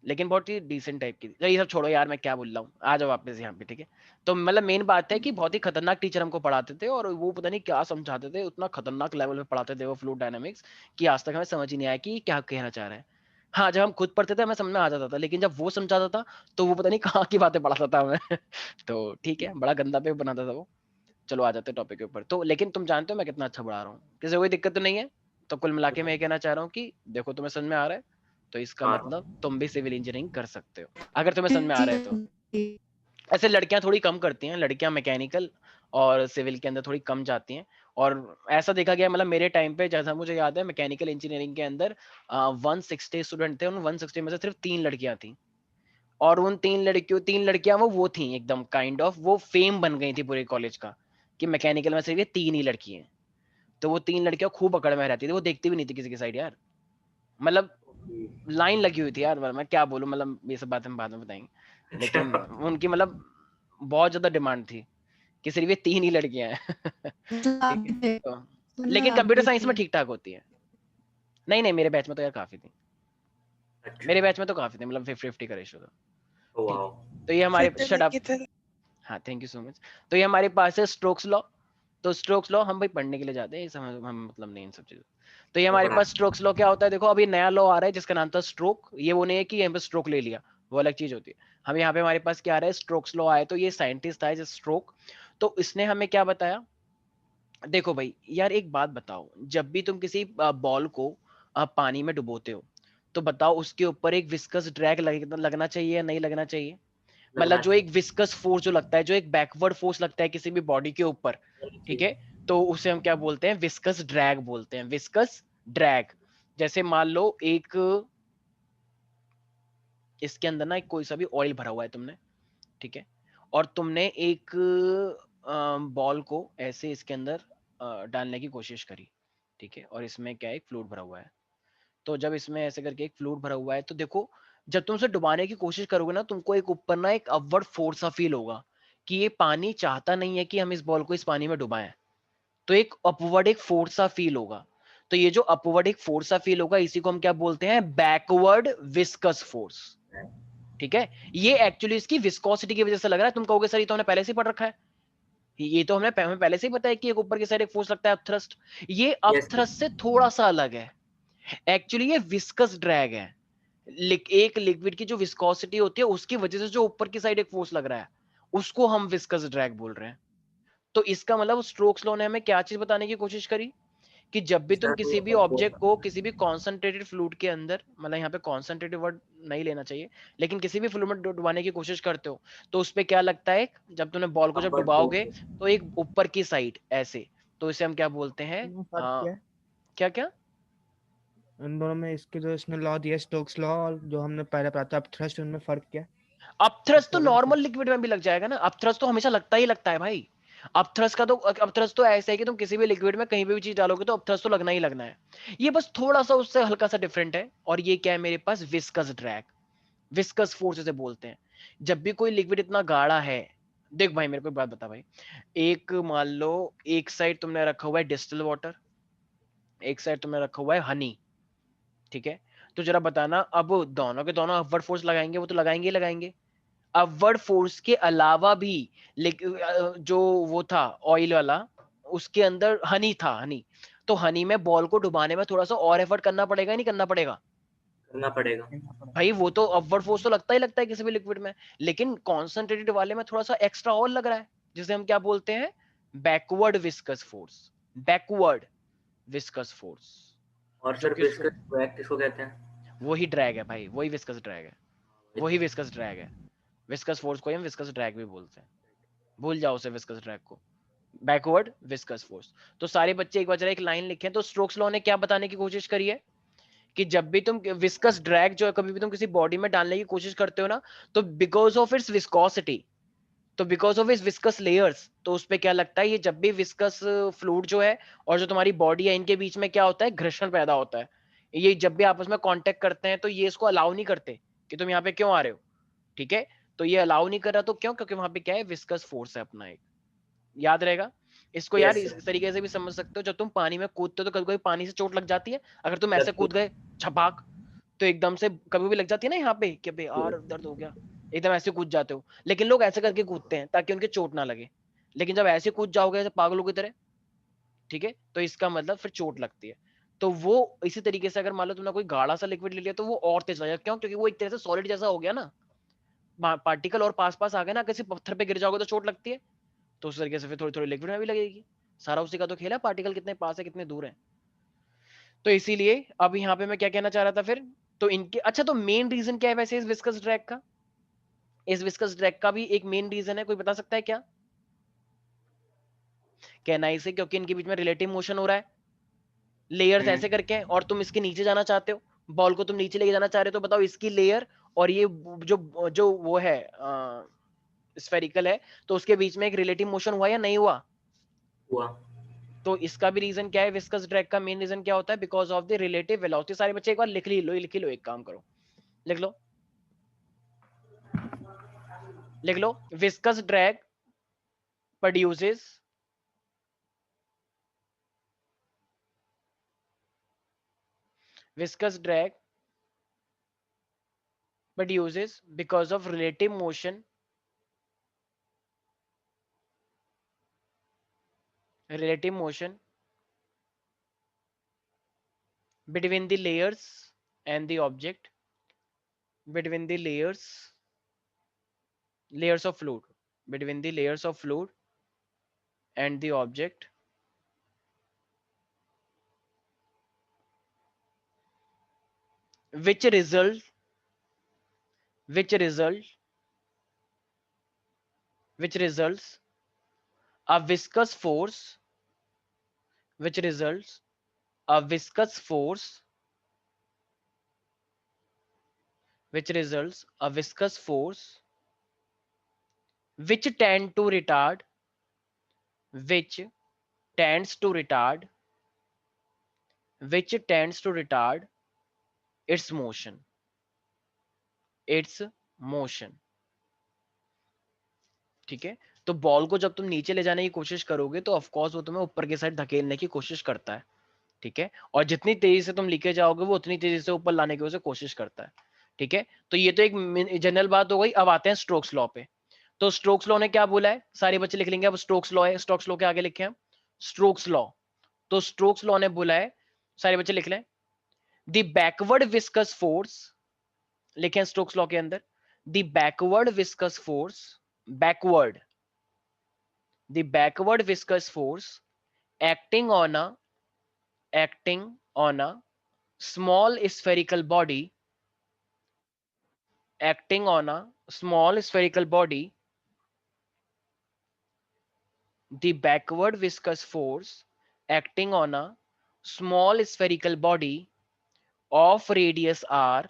[SPEAKER 1] लेकिन बहुत ही डिसेंट टाइप की थी। ये सब छोड़ो यार, मैं क्या बोल रहा हूँ, आ जाओ वापस यहाँ पे। ठीक है, तो मतलब मेन बात है कि बहुत ही खतरनाक टीचर हमको पढ़ाते थे, और वो पता नहीं क्या समझाते थे, उतना खतरनाक लेवल पे पढ़ाते थे वो फ्लूइड डायनामिक्स, कि आज तक हमें समझ ही नहीं आया कि क्या कहना चाह रहा है। हाँ जब हम खुद पढ़ते थे हमें समझ में आ जाता था, लेकिन जब वो समझाता था तो वो पता नहीं कहाँ की बातें पढ़ाता था हमें तो ठीक है, बड़ा गंदा पे बनाता था वो। चलो आ जाते हैं टॉपिक के ऊपर। तो लेकिन तुम जानते हो मैं कितना अच्छा पढ़ा रहा हूँ, किसी को कोई दिक्कत तो नहीं है? तो कुल मिला के मैं ये कहना चाह रहा हूँ कि देखो तुम्हें समझ में आ रहा है, तो इसका
[SPEAKER 2] हाँ।
[SPEAKER 1] मतलब तुम भी सिविल इंजीनियरिंग कर सकते हो, अगर तुम्हें समझ में आ रहा है तो। ऐसे लड़कियां थोड़ी कम करती हैं, लड़कियां मैकेनिकल और सिविल के अंदर थोड़ी कम जाती हैं। और ऐसा देखा गया, मतलब मेरे टाइम पे जैसा मुझे याद है, मैकेनिकल इंजीनियरिंग के अंदर 160 स्टूडेंट थे, उन 160 में से सिर्फ 3 लड़कियां थी। और उन 3 लड़कियां वो थी एकदम काइंड ऑफ, वो फेम बन गई थी पूरे कॉलेज का, कि मैकेनिकल में सिर्फ ये 3 ही लड़की हैं। तो वो 3 लड़कियां खूब अकड़ में रहती थी, वो देखती भी नहीं थी किसी की साइड यार, मतलब लाइन लगी हुई थी यार। मैं क्या बोलूं, मतलब ये सब बातें हम बाद में बताएंगे, लेकिन उनकी मतलब बहुत ज्यादा डिमांड थी कि सिर्फ ये 3 ही लड़कियां हैं
[SPEAKER 3] मतलब आप
[SPEAKER 1] ठीक है,
[SPEAKER 3] भी थे,
[SPEAKER 1] तो
[SPEAKER 3] मतलब
[SPEAKER 1] लेकिन
[SPEAKER 3] आप
[SPEAKER 1] कंप्यूटर
[SPEAKER 3] भी
[SPEAKER 1] साइंस में
[SPEAKER 3] थे।
[SPEAKER 1] ठीक ठाक होती है। नहीं नहीं, मेरे बैच में तो यार काफी थी,
[SPEAKER 2] अच्छा।
[SPEAKER 1] मेरे बैच में तो काफी थी, मतलब 50-50 का रेशो था। ठीक है,
[SPEAKER 2] वाह।
[SPEAKER 1] तो ये हमारे शट
[SPEAKER 6] सत्तर
[SPEAKER 1] अप।
[SPEAKER 6] की तरह।
[SPEAKER 1] हाँ थैंक यू सो मच। तो ये हमारे पास है स्ट्रोक्स लॉ। तो स्ट्रोक्स लॉ हम भाई पढ़ने के लिए जाते हैं, हम मतलब नहीं इन सब चीजों। तो ये हमारे पास स्ट्रोक्स लॉ क्या होता है, देखो अभी नया लॉ आ रहा है जिसका नाम था स्ट्रोक। ये वो नहीं है कि यहाँ पे स्ट्रोक ले लिया, वो अलग चीज होती है। हम यहाँ पे हमारे पास क्या आ रहा है, स्ट्रोक्स लॉ आया। तो ये साइंटिस्ट था स्ट्रोक, तो इसने हमें क्या बताया, देखो भाई यार एक बात बताओ, जब भी तुम किसी बॉल को पानी में डुबोते हो, तो बताओ उसके ऊपर एक विस्कस ड्रैग लगना चाहिए या नहीं लगना चाहिए? मतलब
[SPEAKER 2] लगना
[SPEAKER 1] जो एक विस्कस फोर्स जो लगता है, जो एक बैकवर्ड फोर्स लगता है किसी भी बॉडी के ऊपर, ठीक
[SPEAKER 2] चाहिए।
[SPEAKER 1] है, तो उसे हम क्या बोलते हैं, विस्कस ड्रैग बोलते हैं, विस्कस ड्रैग। जैसे मान लो एक, इसके अंदर ना एक कोई सा भी ऑयल भरा हुआ है तुमने, ठीक है, और तुमने एक बॉल को ऐसे इसके अंदर डालने की कोशिश करी, ठीक है, और इसमें क्या है, एक फ्लूइड भरा हुआ है। तो जब इसमें ऐसे करके एक फ्लूइड भरा हुआ है तो देखो, जब तुम उसे डुबाने की कोशिश करोगे ना, तुमको एक ऊपर ना एक अपवर्ड फोर्स सा फील होगा कि ये पानी चाहता नहीं है कि हम इस बॉल को इस पानी में डुबाएं। तो एक अपवर्ड एक फोर्स सा फील होगा। तो ये जो अपवर्ड एक फोर्स सा फील होगा, इसी को हम क्या बोलते हैं, बैकवर्ड विस्कस फोर्स। ठीक है, ये एक्चुअली इसकी विस्कोसिटी की वजह से लग रहा है। तुम कहोगे सर ये तो हमने पहले से ही पढ़ रखा है, ये तो हमें पहले से ही पता है कि एक ऊपर की साइड एक फोर्स लगता है अपथ्रस्ट। ये
[SPEAKER 2] Yes,
[SPEAKER 1] अपथ्रस्ट से थोड़ा सा अलग है। एक्चुअली ये विस्कस ड्रैग है। एक लिक्विड की जो विस्कोसिटी होती है उसकी वजह से जो ऊपर की साइड एक फोर्स लग रहा है, उसको हम विस्कस ड्रैग बोल रहे हैं। तो इसका मतलब स्ट्रोक्स लॉ ने हमें क्या चीज बताने की कोशिश करी कि जब भी तुम
[SPEAKER 2] सर
[SPEAKER 1] किसी भी ऑब्जेक्ट को किसी भी कॉन्सेंट्रेटेड फ्लूइड के अंदर, मतलब यहाँ पे कॉन्सेंट्रेटेड वर्ड नहीं लेना चाहिए, लेकिन किसी भी फ्लूइड में डुबाने की कोशिश करते हो तो उस पे क्या लगता है, जब तुमने बॉल को जब
[SPEAKER 2] upward
[SPEAKER 1] डुबाओगे
[SPEAKER 2] force.
[SPEAKER 1] तो एक ऊपर की साइड ऐसे, तो इसे हम क्या बोलते हैं,
[SPEAKER 7] इनमें फर्क क्या है?
[SPEAKER 1] क्या क्या
[SPEAKER 7] इन दोनों में इसके जो इसने लॉ दिया स्टोक्स लॉ और जो हमने पहले पढ़ा था अपथ्रस्ट, उनमें फर्क क्या है?
[SPEAKER 1] अपथ्रस्ट तो
[SPEAKER 7] थोड़ा
[SPEAKER 1] नॉर्मल लिक्विड में भी लग जाएगा ना। अपथ्रस्ट तो हमेशा लगता ही लगता है भाई। अपथ्रस्ट तो ऐसे है कि तुम किसी भी लिक्विड में कहीं पे भी चीज डालोगे तो अपथ्रस्ट तो लगना ही लगना है। ये बस थोड़ा सा उससे हल्का सा डिफरेंट है। और ये क्या है मेरे पास, विस्कस ड्रैग, विस्कस फोर्स इसे बोलते हैं। जब भी कोई लिक्विड इतना गाढ़ा है, देख भाई मेरे को एक बात बता भाई, एक मान लो एक साइड तुमने रखा हुआ है डिस्टिल वाटर, एक साइड तुमने रखा हुआ है हनी, ठीक है, तो जरा बताना, अब दोनों के दोनों अपवर्ड फोर्स लगाएंगे, वो तो लगाएंगे ही लगाएंगे। अपवर्ड फोर्स के अलावा भी जो वो था ऑयल वाला, उसके अंदर हनी था, हनी, तो हनी में बॉल को डुबाने में थोड़ा सा और एफर्ट करना पड़ेगा, नहीं करना पड़ेगा
[SPEAKER 2] करना पड़ेगा।
[SPEAKER 1] भाई? वो तो अपवर्ड फोर्स तो लगता ही लगता है किसी भी लिक्विड में, लेकिन कॉन्सेंट्रेटेड वाले में थोड़ा सा एक्स्ट्रा और लग रहा है, जिसे हम क्या बोलते हैं, backward viscous force, backward viscous force.
[SPEAKER 2] और
[SPEAKER 1] जो
[SPEAKER 2] सर
[SPEAKER 1] कि
[SPEAKER 2] विस्कस ड्रैग किसको कहते हैं?
[SPEAKER 1] वही ड्रैग है भाई, वही विस्कस ड्रैग है, वही विस्कस ड्रैग है। विस्कस फोर्स को हम विस्कस ड्रैग भी बोलते हैं, भूल जाओ उसे, विस्कस ड्रैग को, बैकवर्ड विस्कस फोर्स। तो सारे बच्चे एक बार जरा एक लाइन लिखें। तो स्ट्रोक्स लॉ ने क्या बताने की कोशिश करी है कि जब भी तुम विस्कस ड्रैग जो है कभी भी तुम किसी बॉडी में डालने की कोशिश करते हो ना, तो बिकॉज ऑफ इट्स विस्कोसिटी, तो बिकॉज ऑफ इस विस्कस लेयर्स, तो उस पे क्या लगता है, ये जब भी विस्कस फ्लूइड जो है और जो तुम्हारी बॉडी है, इनके बीच में क्या होता है, घर्षण पैदा होता है। ये जब भी आपस में कांटेक्ट करते हैं तो ये इसको अलाउ नहीं करते कि तुम यहाँ पे क्यों आ रहे हो, ठीक है। तो ये अलाउ नहीं कर रहा, तो क्यों, क्योंकि वहां पे क्या है, विस्कस फोर्स है अपना एक, याद रहेगा इसको यार।
[SPEAKER 2] यस
[SPEAKER 1] इस
[SPEAKER 2] सर।
[SPEAKER 1] तरीके से भी समझ सकते हो, जब तुम पानी में कूदते हो तो कभी कभी पानी से चोट लग जाती है, अगर तुम ऐसे
[SPEAKER 2] लगती
[SPEAKER 1] कूद गए छपाक, तो एकदम से कभी भी लग जाती है ना यहाँ पे कि भाई यार दर्द हो गया, एकदम ऐसे कूद जाते हो। लेकिन लोग ऐसे करके कूदते हैं ताकि उनके चोट ना लगे, लेकिन जब ऐसे कूद जाओगे ऐसे पागलों की तरह, ठीक है, तो इसका मतलब फिर चोट लगती है। तो वो इसी तरीके से अगर मान लो तुमने कोई गाढ़ा सा लिक्विड ले लिया तो वो और तेज लगेगा, क्यों, क्योंकि वो एक तरह से सॉलिड जैसा हो गया ना, पार्टिकल और पास पास आ गए ना, किसी पत्थर पे गिर जाओगे तो चोट लगती है, तो उस तरीके से फिर थोड़ी थोड़ी लिक्विड में भी लगेगी। सारा उसी का तो खेल है, पार्टिकल कितने पास है कितने दूर है। तो इसीलिए अब यहाँ पे मैं क्या कहना चाह रहा था फिर, तो इनके, अच्छा तो मेन रीजन क्या है वैसे इस विस्कस ड्रैग का, इस विस्कस ड्रैग का भी एक मेन रीजन है, कोई बता सकता है क्या? कहना इसे क्योंकि इनके बीच में रिलेटिव मोशन हो रहा है, लेयर्स ऐसे करके हैं, और तुम इसके नीचे जाना चाहते हो, बॉल को तुम नीचे लेके जाना चाह रहे हो, तो बताओ इसकी लेयर और ये जो जो वो है स्फेरिकल है, तो उसके बीच में एक रिलेटिव मोशन हुआ या नहीं हुआ?
[SPEAKER 2] हुआ।
[SPEAKER 1] तो इसका भी रीजन क्या है, विस्कस ड्रैग का मेन रीजन क्या होता है, because of the relative velocity. सारे बच्चे एक बार लिख ली लो, लिख लो, एक काम करो, लिख लो, लिख लो, viscous drag produces viscous drag produces because of relative motion between the layers and the object, between the layers of fluid, between the layers of fluid and the object, which result which result which results a viscous force, which results a viscous force, which results a viscous force which tend to retard, which tends to retard, which tends to retard its motion, its motion। ठीक है, तो ball को जब तुम नीचे ले जाने की कोशिश करोगे तो ऑफ कोर्स वो तुम्हें ऊपर की साइड धकेलने की कोशिश करता है, ठीक है, और जितनी तेजी से तुम लेके जाओगे वो उतनी तेजी से ऊपर लाने की वजह से कोशिश करता है, ठीक है। तो ये तो एक जनरल बात हो गई। अब आते हैं स्ट्रोक्स लॉ पे। तो स्ट्रोक्स लॉ ने क्या बोला है, सारे बच्चे लिख लेंगे। अब स्ट्रोक्स लॉ है, स्ट्रोक्स लॉ के आगे लिखे हैं स्ट्रोक्स लॉ। तो स्ट्रोक्स लॉ ने बोला है, सारे बच्चे लिख लें, द बैकवर्ड विस्कस फोर्स, लिखें स्ट्रोक्स लॉ के अंदर, the backward viscous force, backward, the backward viscous force acting on a small spherical body, acting on a small spherical body, the backward viscous force acting on a small spherical body of radius r,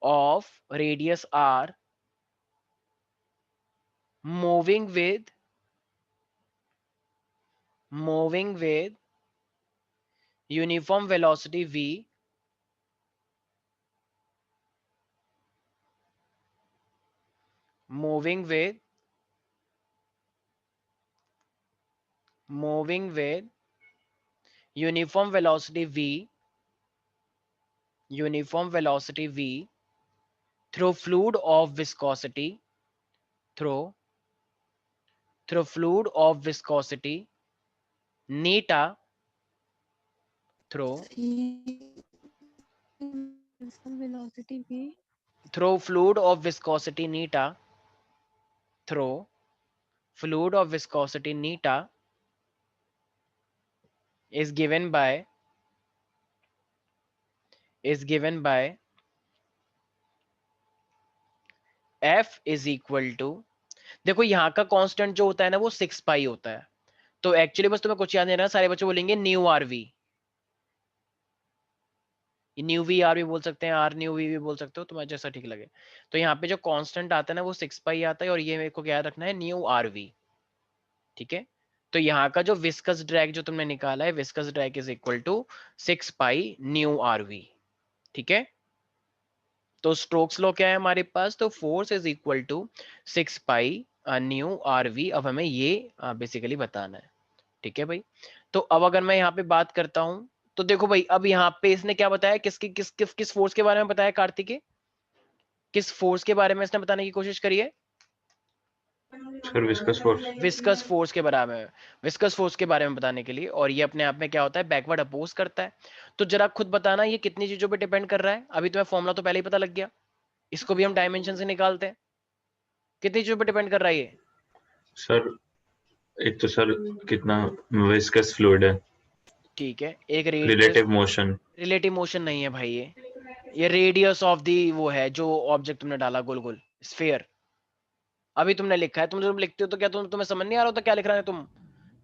[SPEAKER 1] of radius r, moving with uniform velocity v, moving with uniform velocity v, uniform velocity v through fluid of viscosity, through fluid of viscosity neta, through
[SPEAKER 3] velocity v,
[SPEAKER 1] through fluid of viscosity neta, through fluid of viscosity neta is given by F is equal to, देखो यहाँ का constant जो होता है ना वो 6 पाई होता है। तो एक्चुअली बस तुम्हें कुछ याद नहीं रहा, सारे बच्चे बोलेंगे nu R V, nu V R भी बोल सकते हैं, आर न्यू वी भी बोल सकते हो, तुम्हें जैसा ठीक लगे। तो यहाँ पे जो कांस्टेंट आता है ना वो 6 पाई आता है, और ये मेरे को याद रखना है न्यू आर वी, ठीक है। तो यहाँ का जो विस्कस ड्रैग जो तुमने निकाला है, viscous drag is equal to 6 pi nu R V, ठीक है। तो स्ट्रोक्स लॉ क्या है हमारे पास, तो force is equal to 6 pi nu R V. अब हमें ये बेसिकली बताना है, ठीक है भाई। तो अब अगर मैं यहाँ पे बात करता हूं तो देखो भाई, अब यहाँ पे इसने क्या बताया, किस फोर्स के बारे में बताया कार्तिक, किस फोर्स के बारे में इसने बताने की कोशिश करी है?
[SPEAKER 4] Sir viscous force.
[SPEAKER 1] Viscous force के बारे में, विस्कस फोर्स के बारे में बताने के लिए। और ये अपने आप में क्या होता है, बैकवर्ड अपोज करता है। तो जरा खुद बताना ये कितनी चीजों पे डिपेंड कर रहा है। अभी तुम्हें फॉर्मूला तो पहले ही पता लग गया, इसको भी हम डायमेंशन से निकालते हैं। कितनी चीजों पे डिपेंड कर रहा है ये?
[SPEAKER 4] सर एक तो सर कितना विस्कस फ्लूइड है,
[SPEAKER 1] ठीक है, एक
[SPEAKER 4] रिलेटिव मोशन,
[SPEAKER 1] रिलेटिव मोशन नहीं है भाई, ये रेडियस ऑफ दी वो है जो ऑब्जेक्ट तुमने डाला गोल गोल स्फीयर। अभी तुमने लिखा है, तुम जब लिखते हो तो क्या तुम्हें समझ नहीं आ रहा होता क्या लिख रहा है तुम?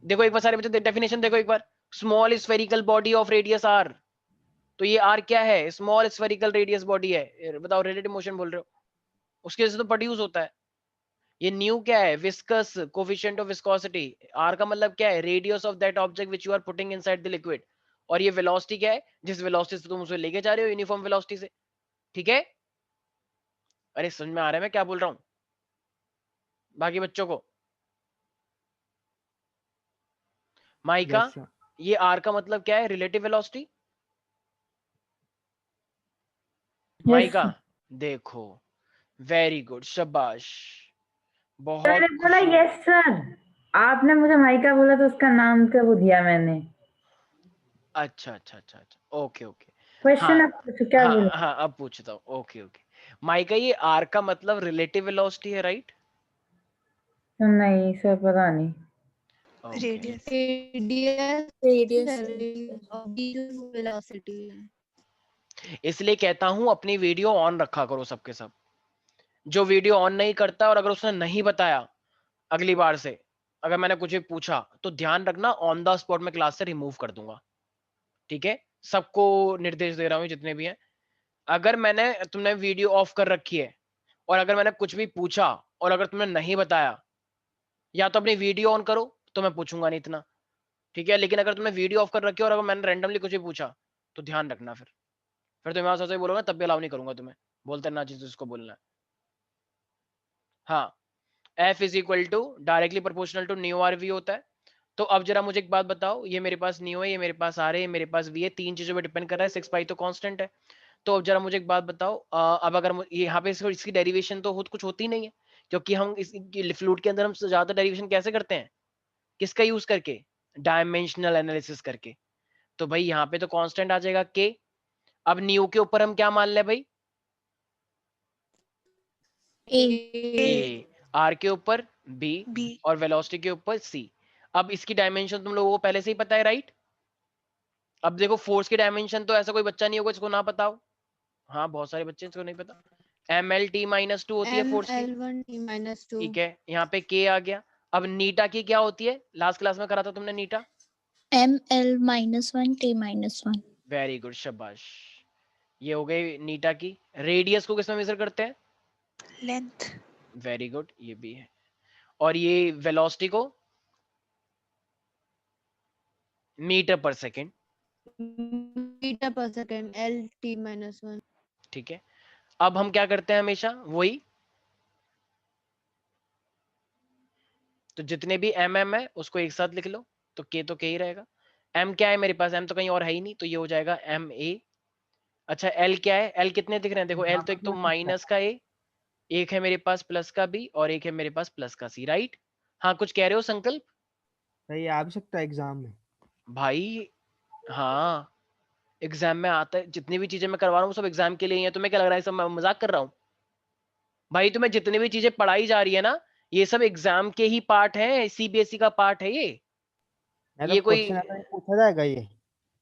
[SPEAKER 1] देखो एक बार सारे बच्चे डेफिनेशन देखो एक बार, small spherical body of radius R. तो ये आर क्या है, स्मॉल स्फेरिकल रेडियस बॉडी है। बताओ रिलेटिव मोशन बोल रहे हो, उसके वजह से तो प्रोड्यूस होता है। ये न्यू क्या है, viscous coefficient of viscosity. R का मतलब क्या है, radius of that object which you are putting inside the liquid. और ये वेलोसिटी क्या है, जिस वेलोसिटी से तुम उसे लेके जा रहे हो, यूनिफॉर्म वेलोसिटी से, ठीक है। अरे समझ में आ रहा है मैं क्या बोल रहा हूं बाकी बच्चों को? Mica,
[SPEAKER 7] Yes, sir.
[SPEAKER 1] ये आर का मतलब क्या है, रिलेटिव वेलोसिटी। माइका देखो, वेरी गुड, शाबाश, बहुत
[SPEAKER 8] मैंने बोला यस सर, आपने मुझे माइका बोला तो उसका नाम क्या वो दिया मैंने।
[SPEAKER 1] अच्छा अच्छा अच्छा अच्छा, ओके ओके।
[SPEAKER 8] क्वेश्चन
[SPEAKER 1] हाँ,
[SPEAKER 8] अब पूछो क्या
[SPEAKER 1] हाँ
[SPEAKER 8] बोला।
[SPEAKER 1] हाँ अब पूछता हूँ, ओके ओके। माइका, ये आर का मतलब रिलेटिव वेलोसिटी है, राइट?
[SPEAKER 8] नहीं सर पता नहीं।
[SPEAKER 6] Radius
[SPEAKER 3] radius of the velocity.
[SPEAKER 1] इसलिए कहता हूं अपनी वीडियो ऑन रखा करो सबके सब। जो वीडियो ऑन नहीं करता और अगर उसने नहीं बताया अगली बार से, अगर मैंने कुछ भी पूछा तो ध्यान रखना, ऑन द स्पॉट में क्लास से रिमूव कर दूंगा, ठीक है। सबको निर्देश दे रहा हूं जितने भी हैं। अगर मैंने तुमने वीडियो ऑफ कर रखी है और अगर मैंने कुछ भी पूछा और अगर तुमने नहीं बताया, या तो अपनी वीडियो ऑन करो तो मैं पूछूंगा नहीं इतना, ठीक है, लेकिन अगर तुमने वीडियो ऑफ कर रखी है और अगर मैंने रैंडमली कुछ भी पूछा तो ध्यान रखना, फिर तुम्हें वहां से बोलोगे तब भी अलाउ नहीं करूंगा तुम्हें, बोलते ना चीज उसको बोलना है। हाँ, F is equal to directly proportional to nu R V होता है। तो अब जरा मुझे एक बात बताओ, ये मेरे पास न्यू है, ये मेरे पास आर है, मेरे पास वी है, तीन चीजों पे डिपेंड कर रहा है, 6 पाई तो कांस्टेंट है। तो अब जरा मुझे एक बात बताओ, अब अगर यहाँ पे इसकी डेरिवेशन तो कुछ होती नहीं है, क्योंकि हम इस फ्लूइड के अंदर हम ज्यादा डेरिवेशन कैसे करते हैं, किसका यूज करके, डायमेंशनल एनालिसिस करके। तो भाई यहाँ पे तो कांस्टेंट आ जाएगा के। अब न्यू के ऊपर हम क्या मान ले भाई, ए, आर के ऊपर बी,
[SPEAKER 6] बी।
[SPEAKER 1] और वेलोसिटी के ऊपर सी। अब इसकी डायमेंशन तुम लोगों को पहले से ही पता है, राइट। अब देखो फोर्स की डायमेंशन तो ऐसा कोई बच्चा नहीं होगा जिसको ना पता हो, हाँ बहुत सारे बच्चे इसको नहीं पता, MLT-2 होती है फोर्स की,
[SPEAKER 3] ML1T-2
[SPEAKER 1] ठीक है, यहाँ पे के आ गया। अब नीटा की क्या होती है, लास्ट क्लास में करा था तुमने नीटा,
[SPEAKER 5] ML-1 T-1।
[SPEAKER 1] वेरी गुड, शाबाश, ये हो गई नीटा की। रेडियस को किसमें मेजर करते हैं,
[SPEAKER 6] लेंथ।
[SPEAKER 1] वेरी गुड, ये भी है। और ये वेलोसिटी को मीटर पर सेकेंड,
[SPEAKER 3] मीटर पर सेकंड LT-1।
[SPEAKER 1] ठीक है। अब हम क्या करते हैं हमेशा वही, तो जितने भी mm है उसको एक साथ लिख लो, तो k तो k ही रहेगा। m क्या है मेरे पास, m तो कहीं और है ही नहीं, तो ये हो जाएगा ma। अच्छा l क्या है, l कितने दिख रहे हैं, देखो l तो एक तो माइनस का a, एक है मेरे पास प्लस का b, और एक है मेरे पास प्लस का c, राइट। हाँ कुछ कह रहे हो संकल्प
[SPEAKER 7] सही आ भी सकता है एग्जाम में।
[SPEAKER 1] भाई, हाँ एग्जाम में आता है, जितनी भी चीजें मैं करवा रहा हूँ सब एग्जाम के लिए ही है। तुम्हें क्या लग रहा है सब मैं मजाक कर रहा हूँ भाई, तुम्हें जितनी भी चीजें पढ़ाई जा रही है ना, ये सब एग्जाम के ही पार्ट है, सीबीएसई का पार्ट है ये
[SPEAKER 7] तो
[SPEAKER 1] कोई,
[SPEAKER 7] क्वेश्चन अगर पूछा जाएगा ये।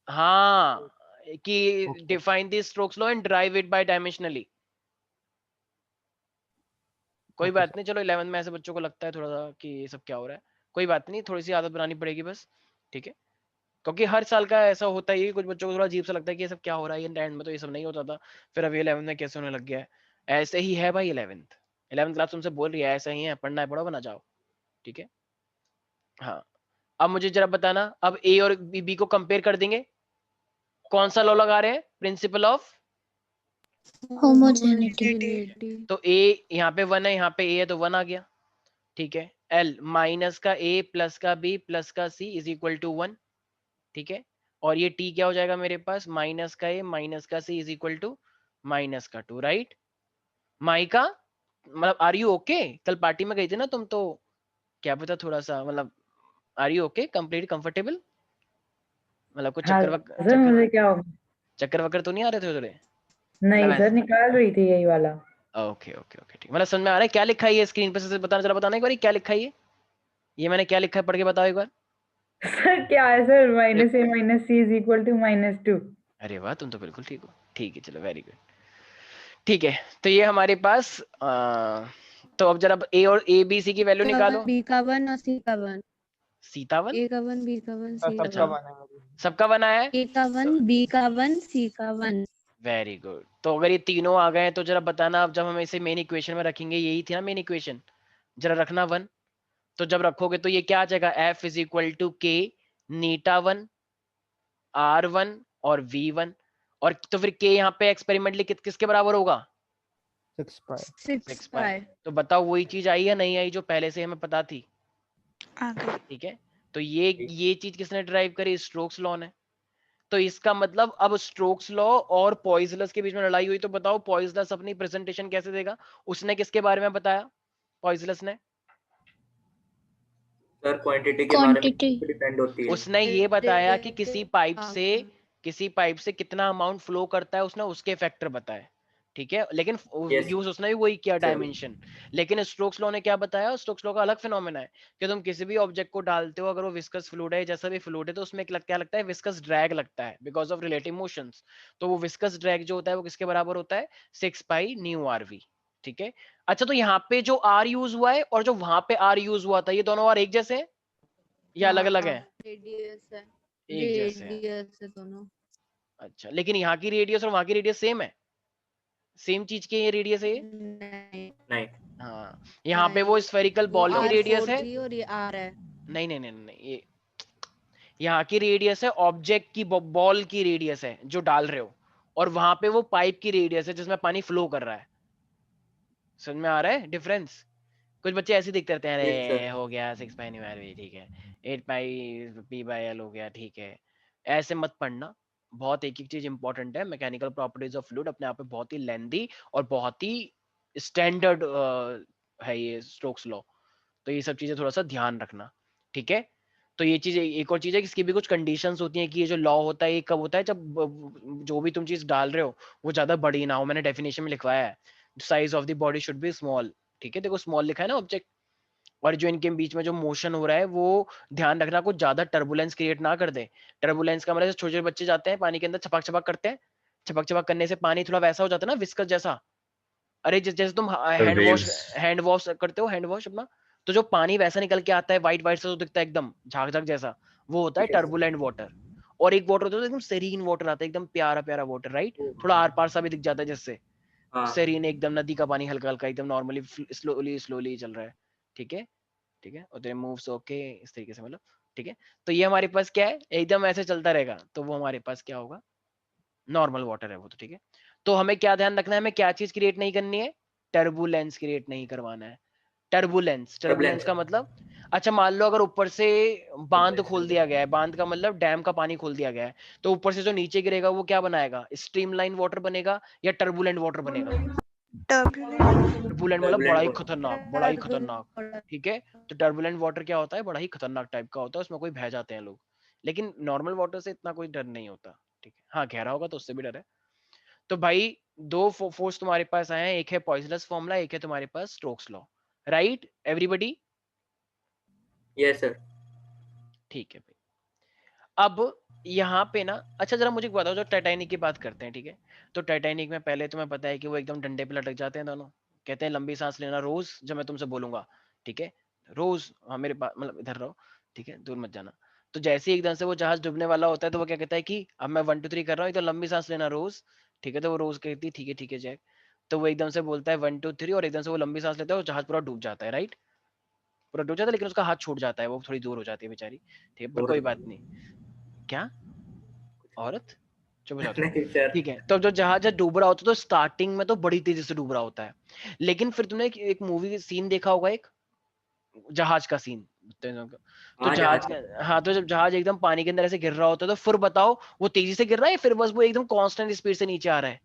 [SPEAKER 1] हाँ, कि
[SPEAKER 7] okay.
[SPEAKER 1] Define the strokes law and drive it by dimensionally. कोई
[SPEAKER 7] ओके
[SPEAKER 1] बात
[SPEAKER 7] सर।
[SPEAKER 1] नहीं, चलो 11th में ऐसे बच्चों को लगता है थोड़ा सा कि ये सब क्या हो रहा है, कोई बात नहीं, थोड़ी सी आदत बनानी पड़ेगी बस, ठीक है। क्योंकि हर साल का ऐसा होता है, कुछ बच्चों को थोड़ा अजीब सा लगता है कि ये सब क्या हो रहा है, ये एंड में तो ये सब नहीं होता था, फिर अब 11th में कैसे होने लग गया है। ऐसे ही है भाई, 11th क्लास तुमसे बोल रही है ऐसा ही है, पढ़ना है पढ़ो बना जाओ, ठीक है। हाँ, अब मुझे जरा बताना, अब ए और बी को कंपेयर कर देंगे, कौन सा लॉ लगा रहे हैं, प्रिंसिपल ऑफ
[SPEAKER 5] Homogeneity।
[SPEAKER 1] तो ए यहाँ पे 1 है, यहाँ पे ए है तो 1 आ गया, ठीक है। एल माइनस का ए प्लस का बी प्लस का सी इज इक्वल टू 1, ठीक है। और ये टी क्या हो जाएगा मेरे पास, माइनस का ए माइनस का सी इज इक्वल टू माइनस का 2, राइट। माइका मतलब आर यू ओके, कल पार्टी में गई थी ना तुम, तो क्या पता थोड़ा सा मतलब, are you okay, complete comfortable, मतलब कुछ
[SPEAKER 8] हाँ सर, मुझे क्या होगा?
[SPEAKER 1] चक्कर वक्कर तो नहीं आ रहे थे थोड़े,
[SPEAKER 8] नहीं
[SPEAKER 1] मतलब
[SPEAKER 8] सर, निकाल रही थी यही वाला।
[SPEAKER 1] ओके ओके ओके, ठीक, मतलब समझ में आ रहा है क्या लिखा है ये स्क्रीन पे, से बताना, जरा बताना एक बार क्या लिखा है ये मैंने क्या लिखा है, पढ़ के बताओ एक बार।
[SPEAKER 8] सर क्या है sir, -a - c is equal to -2।
[SPEAKER 1] अरे वाह, तुम तो बिल्कुल ठीक हो, ठीक है चलो, वेरी गुड, ठीक है। तो ये हमारे पास तो अब जरा ए और ए बी सी की वैल्यू निकालो,
[SPEAKER 3] B का 1 और C का 1,
[SPEAKER 1] सीतावन,
[SPEAKER 3] A का 1 B का 1 C का
[SPEAKER 7] सबका
[SPEAKER 3] 1,
[SPEAKER 7] बना है।
[SPEAKER 1] सबका बना है,
[SPEAKER 3] A का 1 B का 1 C का 1।
[SPEAKER 1] Very good. तो अगर ये तीनों आ गए तो जरा बताना, अब जब हम इसे मेन इक्वेशन में रखेंगे, यही थी ना मेन इक्वेशन, जरा रखना 1, तो जब रखोगे तो ये क्या आ जाएगा, F इज इक्वल टू के नीटा 1 R1 और V1, और तो फिर के यहाँ पे एक्सपेरिमेंटली किसके बराबर होगा,
[SPEAKER 7] 6 पाई।
[SPEAKER 3] 6
[SPEAKER 1] पाई।
[SPEAKER 3] पाई।
[SPEAKER 1] तो बताओ वही चीज आई या नहीं आई जो पहले से हमें पता थी,
[SPEAKER 6] आ गई।
[SPEAKER 1] ठीक है। तो ये चीज किसने ड्राइव करी, स्ट्रोक्स लॉ ने। तो इसका मतलब अब स्ट्रोक्स लॉ और पॉइजलस के बीच में लड़ाई हुई, तो बताओ पॉइजलस अपनी प्रेजेंटेशन कैसे देगा, उसने किसके बारे में बताया, पॉइजलस ने,
[SPEAKER 2] सर क्वांटिटी के बारे में
[SPEAKER 5] Quantity।
[SPEAKER 2] डिपेंड होती है।
[SPEAKER 1] उसने ये बताया कि किसी पाइप से कितना अमाउंट फ्लो करता है, उसने उसके फैक्टर बताए, ठीक है। लेकिन
[SPEAKER 2] Yes,
[SPEAKER 1] यूज उसने भी वही किया,
[SPEAKER 2] सर।
[SPEAKER 1] डायमेंशन। लेकिन स्टोक्स लॉ ने क्या बताया, स्टोक्स लॉ का अलग फिनोमेना है कि तुम किसी भी ऑब्जेक्ट को डालते हो, अगर वो विस्कस फ्लूइड है, जैसा भी फ्लूइड है, तो उसमें क्या लगता है, विस्कस ड्रैग लगता है बिकॉज ऑफ रिलेटिव मोशंस। तो वो विस्कस ड्रैग जो होता है वो किसके बराबर होता है, 6 पाई न्यू आरवी, ठीक है। अच्छा, तो यहाँ पे जो आर यूज हुआ है और जो वहां पे आर यूज हुआ था, ये दोनों आर एक जैसे हैं या अलग अलग हैं,
[SPEAKER 3] रेडियस है,
[SPEAKER 1] एक जैसे हैं।
[SPEAKER 3] रेडियस है दोनों।
[SPEAKER 1] अच्छा, लेकिन यहाँ की रेडियस और वहां की रेडियस सेम है, सेम चीज की ये रेडियस है ये,
[SPEAKER 3] नहीं,
[SPEAKER 2] नहीं,
[SPEAKER 1] हाँ, यहाँ पे वो स्फेरिकल बॉल की रेडियस है।
[SPEAKER 3] और ये R है।
[SPEAKER 1] नहीं नहीं नहीं नहीं, ये यहाँ की रेडियस है, ऑब्जेक्ट की बॉल की रेडियस है जो डाल रहे हो, और वहां पे वो पाइप की रेडियस है जिसमें पानी फ्लो कर रहा है। समझ में आ रहा है डिफरेंस? कुछ बच्चे ऐसे दिखते रहते हैं,
[SPEAKER 2] Yes, sir.
[SPEAKER 1] अरे हो गया 6 पाई भी ठीक है, 8 पाई पी बाई एल हो गया ठीक है। ऐसे मत पढ़ना, बहुत एक एक चीज इंपॉर्टेंट है। मैकेनिकल प्रॉपर्टीज ऑफ फ्लूइड अपने आप में बहुत ही लेंदी और बहुत ही स्टैंडर्ड है ये स्टोक्स लॉ। तो ये सब चीजें थोड़ा सा ध्यान रखना, ठीक है। तो ये चीज, एक और चीज है कि इसकी भी कुछ कंडीशंस होती हैं कि ये जो लॉ होता है ये कब होता है, जब जो भी तुम चीज डाल रहे हो वो ज्यादा बड़ी ना हो। मैंने डेफिनेशन में लिखवाया है, size of the body should be small, ठीक है। देखो स्मॉल लिखा है ना ऑब्जेक्ट, और जो इनके बीच में जो मोशन हो रहा है वो ध्यान रखना कुछ ज्यादा टर्बुलेंस क्रिएट ना कर दे। टर्बुलेंस का मतलब छोटे छोटे बच्चे जाते हैं पानी के अंदर, छपक छपक करते हैं, छपक छपक करने से पानी थोड़ा वैसा हो जाता है ना, विस्कस जैसा। अरे जैसे तुम
[SPEAKER 4] waves.
[SPEAKER 1] हैंड वॉश करते हो, हैंड वॉश अपना, तो जो पानी वैसा निकल के आता है व्हाइट व्हाइट सा जो दिखता है एकदम झाग झाग जैसा, वो होता है
[SPEAKER 2] Yes.
[SPEAKER 1] Turbulent water. और एक वाटर होता है एकदम सेरीन वाटर आता है, एकदम प्यारा प्यारा वाटर, राइट, थोड़ा आर पार सा भी दिख जाता है जिससे
[SPEAKER 2] हाँ
[SPEAKER 1] सेरीन, एकदम नदी का पानी हल्का हल्का एकदम नॉर्मली स्लोली स्लोली चल रहा है, ठीक है ठीक है। और तेरे मूव्स ओके इस तरीके से, मतलब ठीक है। तो ये हमारे पास क्या है, एकदम ऐसे चलता रहेगा, तो वो हमारे पास क्या होगा, नॉर्मल वाटर है वो, तो ठीक है। तो हमें क्या ध्यान रखना है, हमें क्या चीज क्रिएट नहीं करनी है, टर्बुलेंस क्रिएट नहीं करवाना है। टर्बुलेंस, टर्बुलेंस का मतलब, अच्छा मान लो अगर ऊपर से बांध खोल दिया गया है, बांध का मतलब डैम का पानी खोल दिया गया है, तो ऊपर से जो नीचे गिरेगा वो क्या बनाएगा, स्ट्रीमलाइन वाटर बनेगा या टर्बुलेंट वाटर बनेगा?
[SPEAKER 6] turbulent,
[SPEAKER 1] टर्बुलेंट मतलब बड़ा ही
[SPEAKER 2] Turbulent
[SPEAKER 1] खतरनाक, बड़ा ही खतरनाक, ठीक है। तो टर्बुलेंट वाटर क्या होता है, बड़ा ही खतरनाक टाइप का होता है, उसमें कोई बह जाते हैं लोग, लेकिन नॉर्मल वाटर से इतना कोई डर नहीं होता, ठीक है। हाँ गहरा होगा तो उससे भी डर है। तो भाई दो फोर्स तुम्हारे पास आए हैं, एक है पॉइजनस फॉर्मूला, एक है तुम्हारे पास Stokes law, right everybody?
[SPEAKER 2] yes sir.
[SPEAKER 1] ठीक है भाई। अब यहाँ पे ना, अच्छा जरा मुझे बताओ, जो टाइटैनिक की बात करते हैं, ठीक है, तो टाइटैनिक में पहले तुम्हें पता है कि वो एकदम डंडे पे लटक जाते हैं दोनों, कहते हैं लंबी सांस लेना रोज, जब मैं तुमसे बोलूंगा, ठीक है, रोज, हाँ मेरे पास, मतलब इधर रहो, ठीक है, दूर मत जाना। तो जैसे ही एकदम से वो जहाज डूबने वाला होता है तो वो क्या कहता है कि अब मैं 1 2 3 कर रहा हूँ, तो लंबी सांस लेना रोज, ठीक है। तो वो रोज कहती है ठीक है जैक। तो वो एकदम से बोलता है 1 2 3, और एकदम से वो लंबी सांस लेता है और जहाज पूरा डूब जाता है, राइट, पूरा डूब जाता है, लेकिन उसका हाथ छूट जाता है, वो थोड़ी दूर हो जाती है बेचारी, ठीक है, पर
[SPEAKER 2] और
[SPEAKER 1] कोई बात नहीं। क्या औरत, चुप हो जाओ तुम।
[SPEAKER 2] नहीं sir.
[SPEAKER 1] ठीक है, तो जब जहाज डूब रहा होता है तो स्टार्टिंग में तो बड़ी तेजी से डूब रहा होता है, लेकिन फिर तुमने एक मूवी सीन देखा होगा, एक जहाज का सीन, तो
[SPEAKER 2] हाँ
[SPEAKER 1] जहाज
[SPEAKER 2] जहाज
[SPEAKER 1] हाँ, तो जब जहाज एकदम पानी के अंदर ऐसे गिर रहा होता है तो फिर बताओ वो तेजी से गिर रहा है या फिर बस वो एकदम कांस्टेंट स्पीड से नीचे आ रहा है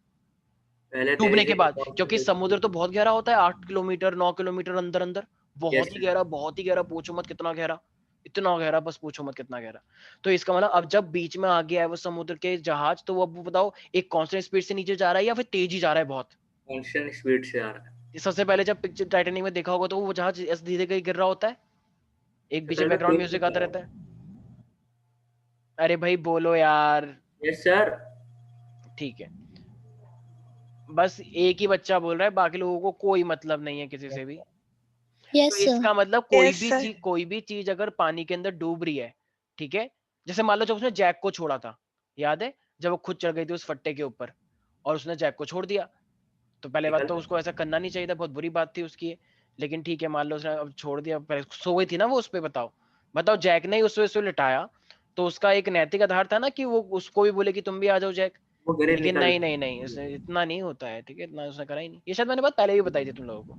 [SPEAKER 2] पहले
[SPEAKER 1] डूबने
[SPEAKER 2] तेजी
[SPEAKER 1] के
[SPEAKER 2] से
[SPEAKER 1] बाद?
[SPEAKER 2] बहुत
[SPEAKER 1] क्योंकि
[SPEAKER 2] तेजी
[SPEAKER 1] समुद्र तो
[SPEAKER 2] से-
[SPEAKER 1] बहुत गहरा होता है, 8 किलोमीटर 9 किलोमीटर अंदर अंदर,
[SPEAKER 2] yes
[SPEAKER 1] बहुत ही
[SPEAKER 2] sir.
[SPEAKER 1] गहरा, बहुत ही गहरा, पूछो मत कितना गहरा, इतना गहरा, बस पूछो मत कितना गहरा। तो इसका मतलब अब जब बीच में आ गया है वो समुद्र के जहाज, तो वो अब बताओ एक कांस्टेंट स्पीड से नीचे जा रहा है या फिर तेजी जा रहा है बहुत?
[SPEAKER 2] constant स्पीड से आ रहा है.
[SPEAKER 1] सबसे पहले जब पिक्चर टाइटैनिक में देखा होगा तो वो जहाज ऐसे धीरे धीरे गिर रहा होता है, एक पीछे
[SPEAKER 2] असल में
[SPEAKER 1] बैकग्राउंड
[SPEAKER 2] कोई
[SPEAKER 1] म्यूजिक आता रहता है। अरे भाई बोलो यार।
[SPEAKER 2] yes sir.
[SPEAKER 1] ठीक है, बस एक ही बच्चा बोल रहा है, बाकी लोगों को कोई मतलब नहीं है किसी से भी। तो
[SPEAKER 5] Yes, sir.
[SPEAKER 1] इसका मतलब
[SPEAKER 6] yes sir,
[SPEAKER 1] कोई भी चीज अगर पानी के अंदर डूब रही है, ठीक है, जैसे मान लो जब उसने जैक को छोड़ा था, याद है, जब वो खुद चढ़ गई थी उस फट्टे के ऊपर और उसने जैक को छोड़ दिया, तो पहले बात
[SPEAKER 2] निकल
[SPEAKER 1] तो उसको ऐसा करना नहीं चाहिए था, बहुत बुरी बात थी उसकी ये। लेकिन ठीक है, मान लो उसने अब छोड़ दिया, पहले सो गई थी ना वो उस पे, बताओ बताओ, जैक ने ही उसको लिटाया, तो उसका एक नैतिक आधार था ना कि वो उसको भी बोले कि तुम भी आ जाओ जैक।
[SPEAKER 2] वो गिरे
[SPEAKER 1] लेकिन
[SPEAKER 2] निकल
[SPEAKER 1] नहीं नहीं नहीं, उसने इतना नहीं होता है, ठीक है, इतना उसने करा ही नहीं। ये शायद मैंने बात पहले भी बताई थी तुम लोगों को,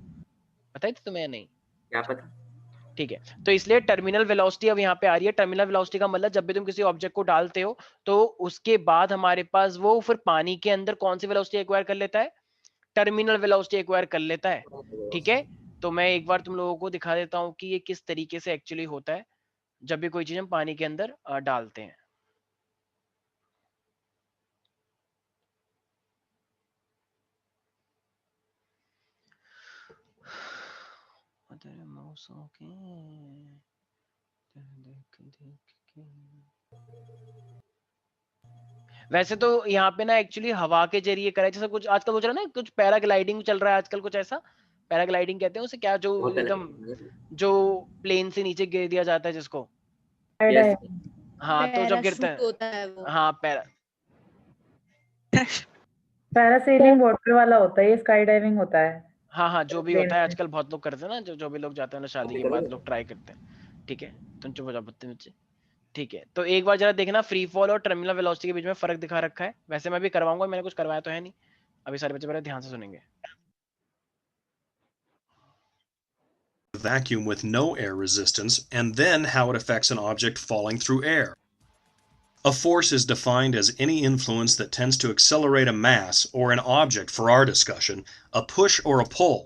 [SPEAKER 1] बताई थी तुम्हें या नहीं?
[SPEAKER 2] क्या पता.
[SPEAKER 1] ठीक है, तो इसलिए टर्मिनल वेलोसिटी अब यहाँ पे आ रही है। टर्मिनल वेलोसिटी का मतलब जब भी तुम किसी ऑब्जेक्ट को डालते हो तो उसके बाद हमारे पास वो फिर पानी के अंदर कौन सी वेलोसिटी एक्वायर कर लेता है, टर्मिनल वेलोसिटी एक्वायर कर लेता है, ठीक है। तो मैं एक बार तुम लोगों को दिखा देता हूँ कि ये किस तरीके से एक्चुअली होता है जब भी कोई चीज हम पानी के अंदर डालते हैं। वैसे तो यहाँ पे ना एक्चुअली हवा के जरिए करा है, जैसा कुछ आजकल हो रहा है ना, कुछ पैराग्लाइडिंग चल रहा है आजकल, कुछ ऐसा पैराग्लाइडिंग कहते हैं उसे, क्या जो
[SPEAKER 2] बहुत अलग
[SPEAKER 1] एकदम
[SPEAKER 2] है.
[SPEAKER 1] जो प्लेन से नीचे गिर दिया जाता है जिसको,
[SPEAKER 2] yes
[SPEAKER 1] हाँ तो जब गिरता
[SPEAKER 3] पैराशूट
[SPEAKER 1] है,
[SPEAKER 3] होता है वो।
[SPEAKER 1] हाँ
[SPEAKER 8] पैरासेलिंग वाटर वाला होता है, ये स्काई डाइविंग होता है.
[SPEAKER 1] हाँ हाँ, जो भी होता है
[SPEAKER 8] Plane में।
[SPEAKER 1] आजकल बहुत लोग करते हैं ना, जो भी लोग जाते हैं ना शादी के बाद लोग ट्राई करते हैं। ठीक है, तुम चुप हो जाओ बच्चे। ठीक है, तो एक बार जरा देखना फ्री फॉल और टर्मिनल वेलोसिटी के बीच में फर्क दिखा रखा है। वैसे मैं भी करवाऊंगा, मैंने कुछ करवाया तो है नहीं। अभी सारे बच्चे बड़े ध्यान से सुनेंगे।
[SPEAKER 9] Vacuum with no air resistance, and then how it affects an object falling through air. A force is defined as any influence that tends to accelerate a mass or an object for our discussion, a push or a pull.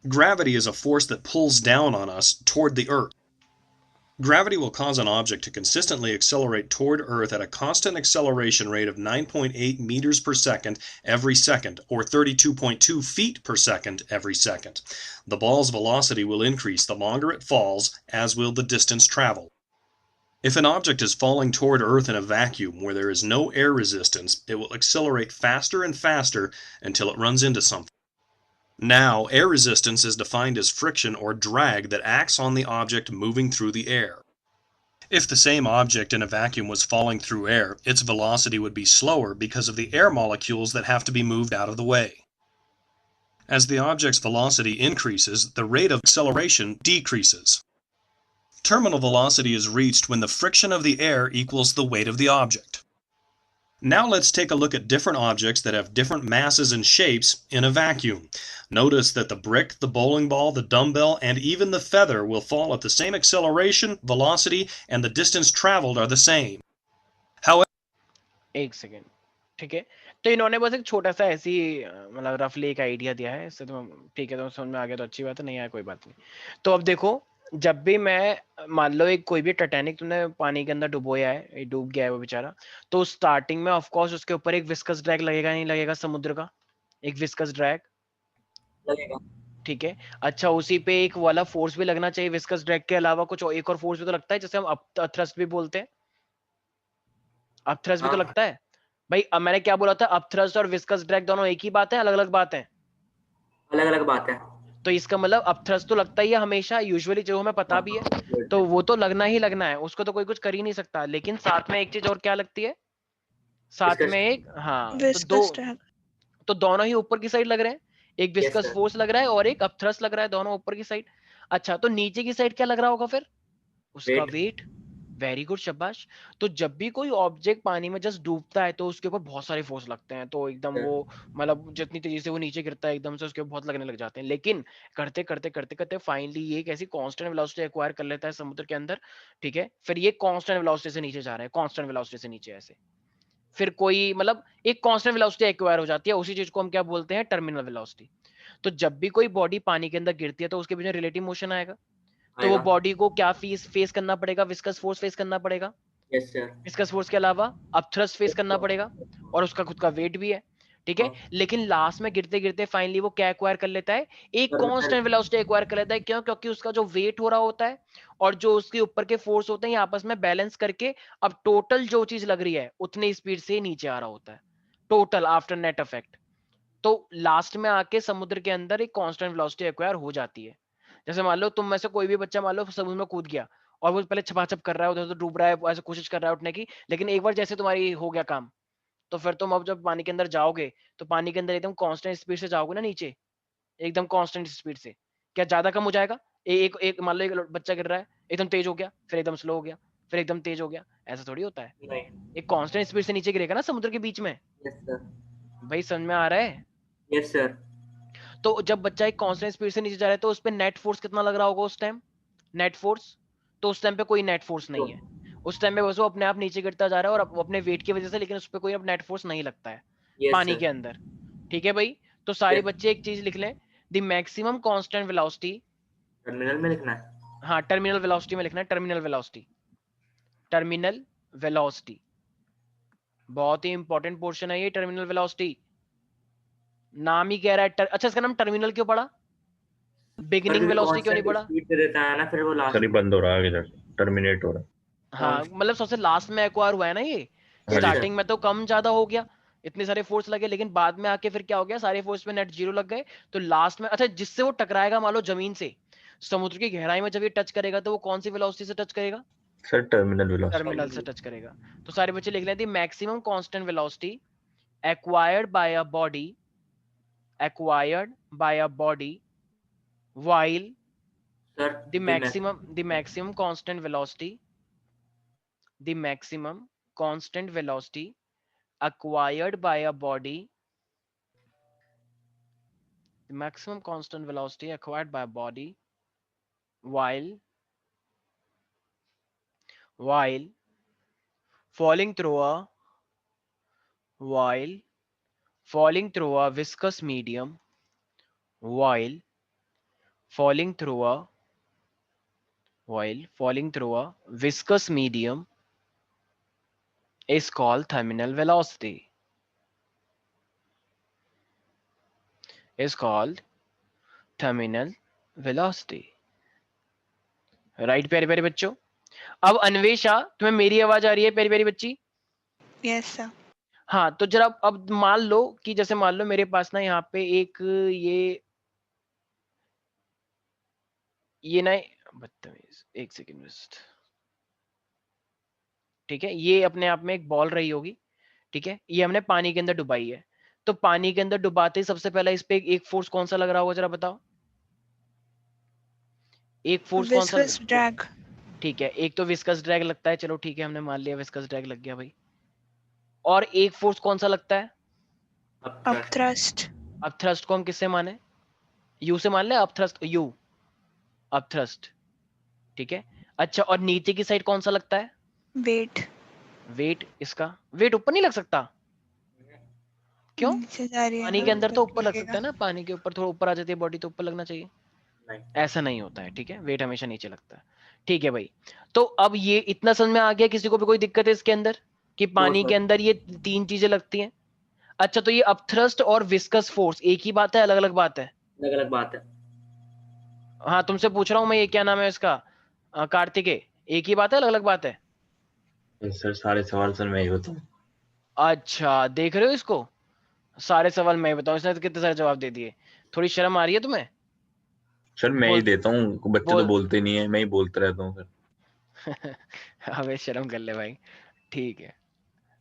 [SPEAKER 9] Gravity is a force that pulls down on us toward the Earth. Gravity will cause an object to consistently accelerate toward Earth at a constant acceleration rate of 9.8 meters per second every second, or 32.2 feet per second every second. The ball's velocity will increase the longer it falls, as will the distance traveled. If an object is falling toward Earth in a vacuum where there is no air resistance, it will accelerate faster and faster until it runs into something. Now, air resistance is defined as friction or drag that acts on the object moving through the air. If the same object in a vacuum was falling through air, its velocity would be slower because of the air molecules that have to be moved out of the way. As the object's velocity increases, the rate of acceleration decreases. Terminal velocity is reached when the friction of the air equals the weight of the object. Now let's take a look at different objects that have different masses and shapes in a vacuum. Notice that the brick, the bowling ball, the dumbbell, and even the feather will fall at the same acceleration, velocity, and the distance traveled are the same. However,
[SPEAKER 1] एक second, ठीक है। तो इन्होंने बस एक छोटा सा ऐसी मतलब रफली एक आइडिया दिया है इससे। तो ठीक है, तो समझ में आ गया तो अच्छी बात है, नहीं आया कोई बात नहीं। तो अब देखो, जब भी मैं मान लो एक कोई भी टाइटैनिक तुमने पानी के अंदर डुबोया है, डूब गया है वो बेचारा, तो स्टार्टिंग में ऑफ कोर्स उसके ऊपर एक विस्कस ड्रैग लगेगा, नहीं लगेगा समुद्र का एक विस्कस ड्रैग,
[SPEAKER 2] लगेगा।
[SPEAKER 1] ठीक है। अच्छा, उसी पे एक वाला फोर्स भी लगना चाहिए विस्कस ड्रैग के अलावा, कुछ एक और फोर्स भी तो लगता है, जैसे हम अपथ्रस्ट भी बोलते हैं, अपथ्रस्ट भी तो
[SPEAKER 2] हाँ।
[SPEAKER 1] लगता है भाई। अब मैंने क्या बोला था, अपथ्रस्ट और विस्कस ड्रैग दोनों एक ही बात है, अलग अलग बात है?
[SPEAKER 2] अलग अलग बात है।
[SPEAKER 1] तो इसका मतलब अपथ्रस्ट तो लगता ही है हमेशा, यूजुअली, जो हमें पता भी है, तो वो तो लगना ही लगना है, उसको तो कोई कुछ कर ही नहीं सकता। लेकिन साथ में एक चीज और क्या लगती है, साथ
[SPEAKER 2] Viscous
[SPEAKER 1] में एक, हाँ, तो
[SPEAKER 6] विस्कस ड्रैग।
[SPEAKER 1] तो दोनों ही ऊपर की साइड लग रहे हैं, एक
[SPEAKER 2] Yes,
[SPEAKER 1] विस्कस
[SPEAKER 2] sir.
[SPEAKER 1] फोर्स लग रहा है और एक अपथ्रस्ट लग रहा है, दोनों ऊपर की साइड। अच्छा, तो नीचे की साइड क्या लग रहा होगा फिर? उसका
[SPEAKER 2] Weight.
[SPEAKER 1] वेट। वेरी गुड, शाबाश। तो जब भी कोई ऑब्जेक्ट पानी में जस्ट डूबता है तो उसके ऊपर बहुत सारे फोर्स लगते हैं, तो एकदम
[SPEAKER 2] Yeah.
[SPEAKER 1] वो मतलब जितनी तेजी से वो नीचे गिरता है एकदम से उसके ऊपर बहुत लगने लग जाते हैं। लेकिन करते करते करते करते फाइनली ये एक ऐसी कांस्टेंट वेलोसिटी एक्वायर कर लेता है समुद्र के अंदर, ठीक है। फिर ये कांस्टेंट वेलोसिटी से नीचे जा रहा है, कांस्टेंट वेलोसिटी से नीचे ऐसे, फिर कोई मतलब एक कांस्टेंट वेलोसिटी एक्वायर हो जाती है, उसी चीज को हम क्या बोलते हैं, टर्मिनल वेलोसिटी। तो जब भी कोई बॉडी पानी के अंदर गिरती है तो उसके बीच में रिलेटिव मोशन आएगा, तो वो
[SPEAKER 2] आएगा।
[SPEAKER 1] बॉडी को क्या फेस करना पड़ेगा, विस्कस फोर्स फेस करना पड़ेगा,
[SPEAKER 2] Yes, sir.
[SPEAKER 1] विस्कस फोर्स के अलावा अपथ्रस्ट फेस करना पड़ेगा, और उसका खुद का वेट भी है, ठीक है।
[SPEAKER 2] हाँ।
[SPEAKER 1] लेकिन लास्ट में गिरते गिरते फाइनली वो क्या एक्वायर कर लेता है, एक
[SPEAKER 2] Terminal.
[SPEAKER 1] कांस्टेंट वेलोसिटी एक्वायर कर लेता है। क्यों? क्योंकि उसका जो वेट हो रहा होता है और जो उसके ऊपर के फोर्स होते हैं ये आपस में बैलेंस करके अब टोटल जो चीज लग रही है उतनी स्पीड से नीचे आ रहा होता है, टोटल आफ्टर नेट इफेक्ट। तो लास्ट में आके समुद्र के अंदर एक कांस्टेंट वेलोसिटी एक्वायर हो जाती है। जैसे मान लो तुम में से कोई भी बच्चा मान लो समुद्र में कूद गया और वो पहले छपाछप कर रहा है, उधर उधर डूब रहा है, ऐसे कोशिश कर रहा है उठने की, लेकिन एक बार जैसे तुम्हारी हो गया काम, तो फिर तुम अब जब पानी के अंदर जाओगे तो पानी के अंदर एकदम कांस्टेंट स्पीड से जाओगे ना नीचे, एकदम कांस्टेंट स्पीड से, क्या ज्यादा कम हो जाएगा? एक एक मान लो एक बच्चा गिर रहा है, एकदम तेज हो गया, फिर एकदम स्लो हो गया, फिर एकदम तेज हो गया, ऐसा थोड़ी होता है।
[SPEAKER 2] नहीं।
[SPEAKER 1] एक कांस्टेंट स्पीड से नीचे गिरेगा ना समुद्र के बीच में।
[SPEAKER 2] Yes, sir.
[SPEAKER 1] भाई समझ में आ रहा है?
[SPEAKER 2] Yes, sir.
[SPEAKER 1] तो जब बच्चा एक कांस्टेंट स्पीड से नीचे जा रहा है तो उस पे नेट फोर्स कितना लग रहा होगा उस टाइम, नेट फोर्स? तो उस टाइम पे कोई नेट फोर्स नहीं है, उस टाइम पे बस वो अपने आप नीचे गिरता जा रहा है और वो अपने वेट की वजह से, लेकिन उस पे कोई अब नेट फोर्स नहीं लगता है
[SPEAKER 2] Yes,
[SPEAKER 1] पानी
[SPEAKER 2] sir.
[SPEAKER 1] के अंदर, ठीक है भाई। तो सारे
[SPEAKER 2] Yes.
[SPEAKER 1] बच्चे एक चीज लिख लें, the maximum constant velocity,
[SPEAKER 2] terminal में लिखना है।
[SPEAKER 1] हाँ टर्मिनल वेलोसिटी में लिखना है, टर्मिनल वेलोसिटी, टर्मिनल वेलोसिटी बहुत ही इंपॉर्टेंट पोर्शन है ये, टर्मिनल वेलोसिटी नाम ही कह रहा है अच्छा इसका नाम टर्मिनल क्यों पड़ा, बिगिनिंग वेलोसिटी क्यों नहीं पड़ा?
[SPEAKER 2] स्पीड दे देता है ना, फिर वो लास्ट
[SPEAKER 4] सर ये बंद हो रहा है, इधर टर्मिनेट हो रहा है।
[SPEAKER 1] हाँ मतलब सबसे लास्ट में एक्वायर हुआ है ना ये,
[SPEAKER 4] हाँ जी।
[SPEAKER 1] स्टार्टिंग में तो कम ज्यादा हो गया, इतने सारे फोर्स लगे, लेकिन बाद में आके फिर क्या हो गया, सारे फोर्स पे नेट जीरो लग गए, तो लास्ट में अच्छा जिससे वो टकराएगा मान लो जमीन से, समुद्र की गहराई में जब ये टच करेगा तो वो कौन सी वेलोसिटी से टच करेगा?
[SPEAKER 4] Sir terminal velocity.
[SPEAKER 1] टर्मिनल से टच करेगा। तो सारे बच्चे लिख लेते हैं maximum constant velocity acquired by a body acquired by a body while
[SPEAKER 2] Sir,
[SPEAKER 1] the maximum constant velocity acquired by a body while falling through a viscous medium while falling through a viscous medium is called terminal velocity. Right प्यारे प्यारे बच्चों। अब अन्वेषा, तुम्हें मेरी आवाज आ रही है प्यारी प्यारी बच्ची?
[SPEAKER 6] Yes, sir.
[SPEAKER 1] हाँ, तो जरा अब मान लो कि जैसे मान लो मेरे पास ना यहाँ पे एक ये ना बदतमीज, एक सेकेंड बस, ठीक है, ये अपने आप में एक बॉल रही होगी, ठीक है, ये हमने पानी के अंदर डुबाई है, तो पानी के अंदर डुबाते ही सबसे पहला इस पे एक फोर्स कौन सा लग रहा होगा जरा बताओ? एक फोर्स कौन सा?
[SPEAKER 6] Viscous drag.
[SPEAKER 1] ठीक है, एक तो विस्कस ड्रैग लगता है, चलो ठीक है, हमने मान लिया विस्कस ड्रैग लग गया भाई। और एक फोर्स कौन सा लगता है?
[SPEAKER 6] Upthrust.
[SPEAKER 1] अब थ्रस्ट को हम किससे माने? यू से मान ले, अब थ्रस्ट यू, अब थ्रस्ट, ठीक है। अच्छा, और नीचे की साइड कौन सा लगता है?
[SPEAKER 6] Weight.
[SPEAKER 1] वेट, इसका वेट ऊपर नहीं लग सकता? क्यों?
[SPEAKER 6] नीचे जा रही है
[SPEAKER 1] पानी
[SPEAKER 6] ना,
[SPEAKER 1] के अंदर तो
[SPEAKER 6] तब
[SPEAKER 1] ऊपर लग
[SPEAKER 6] लगेगा।
[SPEAKER 1] सकता है ना, पानी के ऊपर थोड़ा ऊपर आ जाती है बॉडी तो ऊपर लगना चाहिए,
[SPEAKER 2] नहीं।
[SPEAKER 1] ऐसा नहीं होता है, ठीक है, वेट हमेशा नीचे लगता है, ठीक है भाई। तो अब ये इतना समझ में आ गया, किसी को भी कोई दिक्कत है इसके अंदर कि पानी के अंदर ये तीन चीजें लगती हैं? अच्छा, तो ये अपथ्रस्ट और विस्कस फोर्स एक ही बात है, अलग अलग बात है?
[SPEAKER 2] अलग अलग बात है।
[SPEAKER 1] हाँ, तुमसे पूछ रहा हूँ मैं, ये क्या नाम है इसका, कार्तिकेय, एक ही बात है अलग अलग बात है?
[SPEAKER 4] सर सारे सवाल सर मैं ही बताऊं?
[SPEAKER 1] अच्छा, देख रहे हो इसको, सारे सवाल मैं ही बताऊं, इसने तो कितने सारे जवाब दे दिए। थोड़ी शर्म आ रही है तुम्हें?
[SPEAKER 4] सर मैं ही
[SPEAKER 1] बोल
[SPEAKER 4] देता हूँ, बच्चे तो
[SPEAKER 1] बोल
[SPEAKER 4] बोलते नहीं है, मैं ही बोलता रहता हूँ सर।
[SPEAKER 1] अबे शर्म कर ले भाई, ठीक है,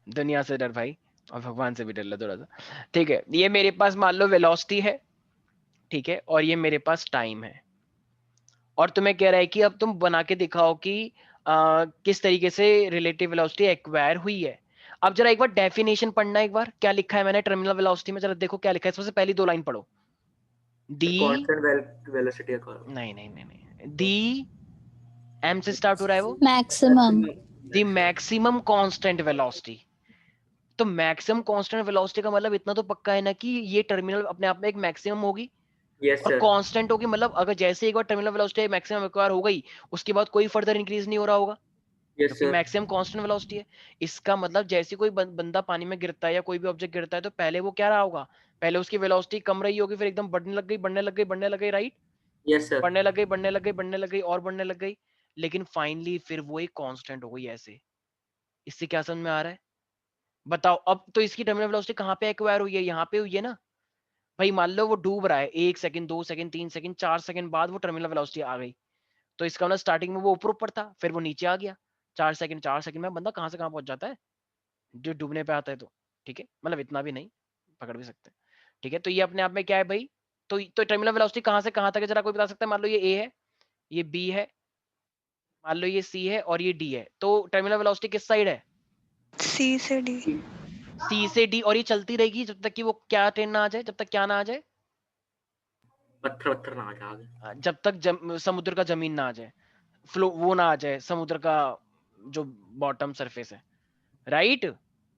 [SPEAKER 1] दुनिया से डर भाई, और भगवान से भी डर ले थोड़ा सा, ठीक है। ये मेरे पास मान लो वेलोसिटी है, ठीक है, और ये मेरे पास टाइम है, और तुम्हें कह रहा है कि अब तुम बना के दिखाओ कि किस तरीके से रिलेटिव वेलोसिटी एक्वायर हुई है। अब जरा एक बार डेफिनेशन पढ़ना, एक बार क्या लिखा है मैंने टर्मिनल वेलोसिटी में, जरा देखो क्या लिखा है, सबसे पहली दो लाइन पढ़ो। दी
[SPEAKER 2] कांस्टेंट वेलोसिटी का
[SPEAKER 1] नहीं, दी एम से स्टार्ट हो रहा है वो,
[SPEAKER 5] maximum
[SPEAKER 1] the maximum constant velocity. तो मैक्सिमम कांस्टेंट वेलोसिटी का मतलब इतना तो पक्का है ना कि ये टर्मिनल अपने आप में एक मैक्सिमम होगी
[SPEAKER 2] यस
[SPEAKER 1] और
[SPEAKER 2] सर।
[SPEAKER 1] कांस्टेंट होगी, मतलब अगर जैसे एक बार टर्मिनल वेलोसिटी मैक्सिमम एक्वायर हो गई, उसके बाद कोई फर्दर इंक्रीज नहीं हो रहा होगा,
[SPEAKER 2] यस
[SPEAKER 1] क्योंकि
[SPEAKER 2] सर।
[SPEAKER 1] मैक्सिमम कांस्टेंट वेलोसिटी है। इसका मतलब जैसे कोई बंदा पानी में गिरता है या कोई भी ऑब्जेक्ट गिरता है, तो पहले वो क्या रहा होगा, पहले उसकी वेलोसिटी कम रही होगी, फिर एकदम बढ़ने लग गई, राइट?
[SPEAKER 2] Yes sir.
[SPEAKER 1] बढ़ने लग गई और बढ़ने लग गई, लेकिन फाइनली फिर वो एक कांस्टेंट हो गई ऐसे। इससे क्या समझ में आ रहा है बताओ? अब तो इसकी टर्मिनल वेलोसिटी कहाँ पे एक्वायर हुई है? यहाँ पे हुई है ना भाई। मान लो वो डूब रहा है, 1 सेकंड 2 सेकंड 3 सेकंड 4 सेकंड बाद वो टर्मिनल वेलोसिटी आ गई, तो इसका मतलब स्टार्टिंग में वो ऊपर था, फिर वो नीचे आ गया। 4 सेकंड में बंदा कहाँ से कहाँ पहुंच जाता है जो डूबने पे आता है, तो ठीक है, मतलब इतना भी नहीं, पकड़ भी सकते हैं, ठीक है। तो ये अपने आप में क्या है भाई, तो टर्मिनल वेलोसिटी कहाँ से कहाँ तक है, जरा कोई बता सकता है? मान लो ये ए है, ये बी है, मान लो ये सी है और ये डी है, तो टर्मिनल वेलोसिटी किस साइड है?
[SPEAKER 6] C से D.
[SPEAKER 1] सी से डी, और ये चलती रहेगी जब तक कि वो क्या ट्रेन ना आ जाए, जब तक क्या ना आ जाए,
[SPEAKER 2] पत्थर ना आ जाए आगे।
[SPEAKER 1] जब तक समुद्र का जमीन ना आ जाए, फ्लो वो ना आ जाए, समुद्र का जो बॉटम सरफेस है, right?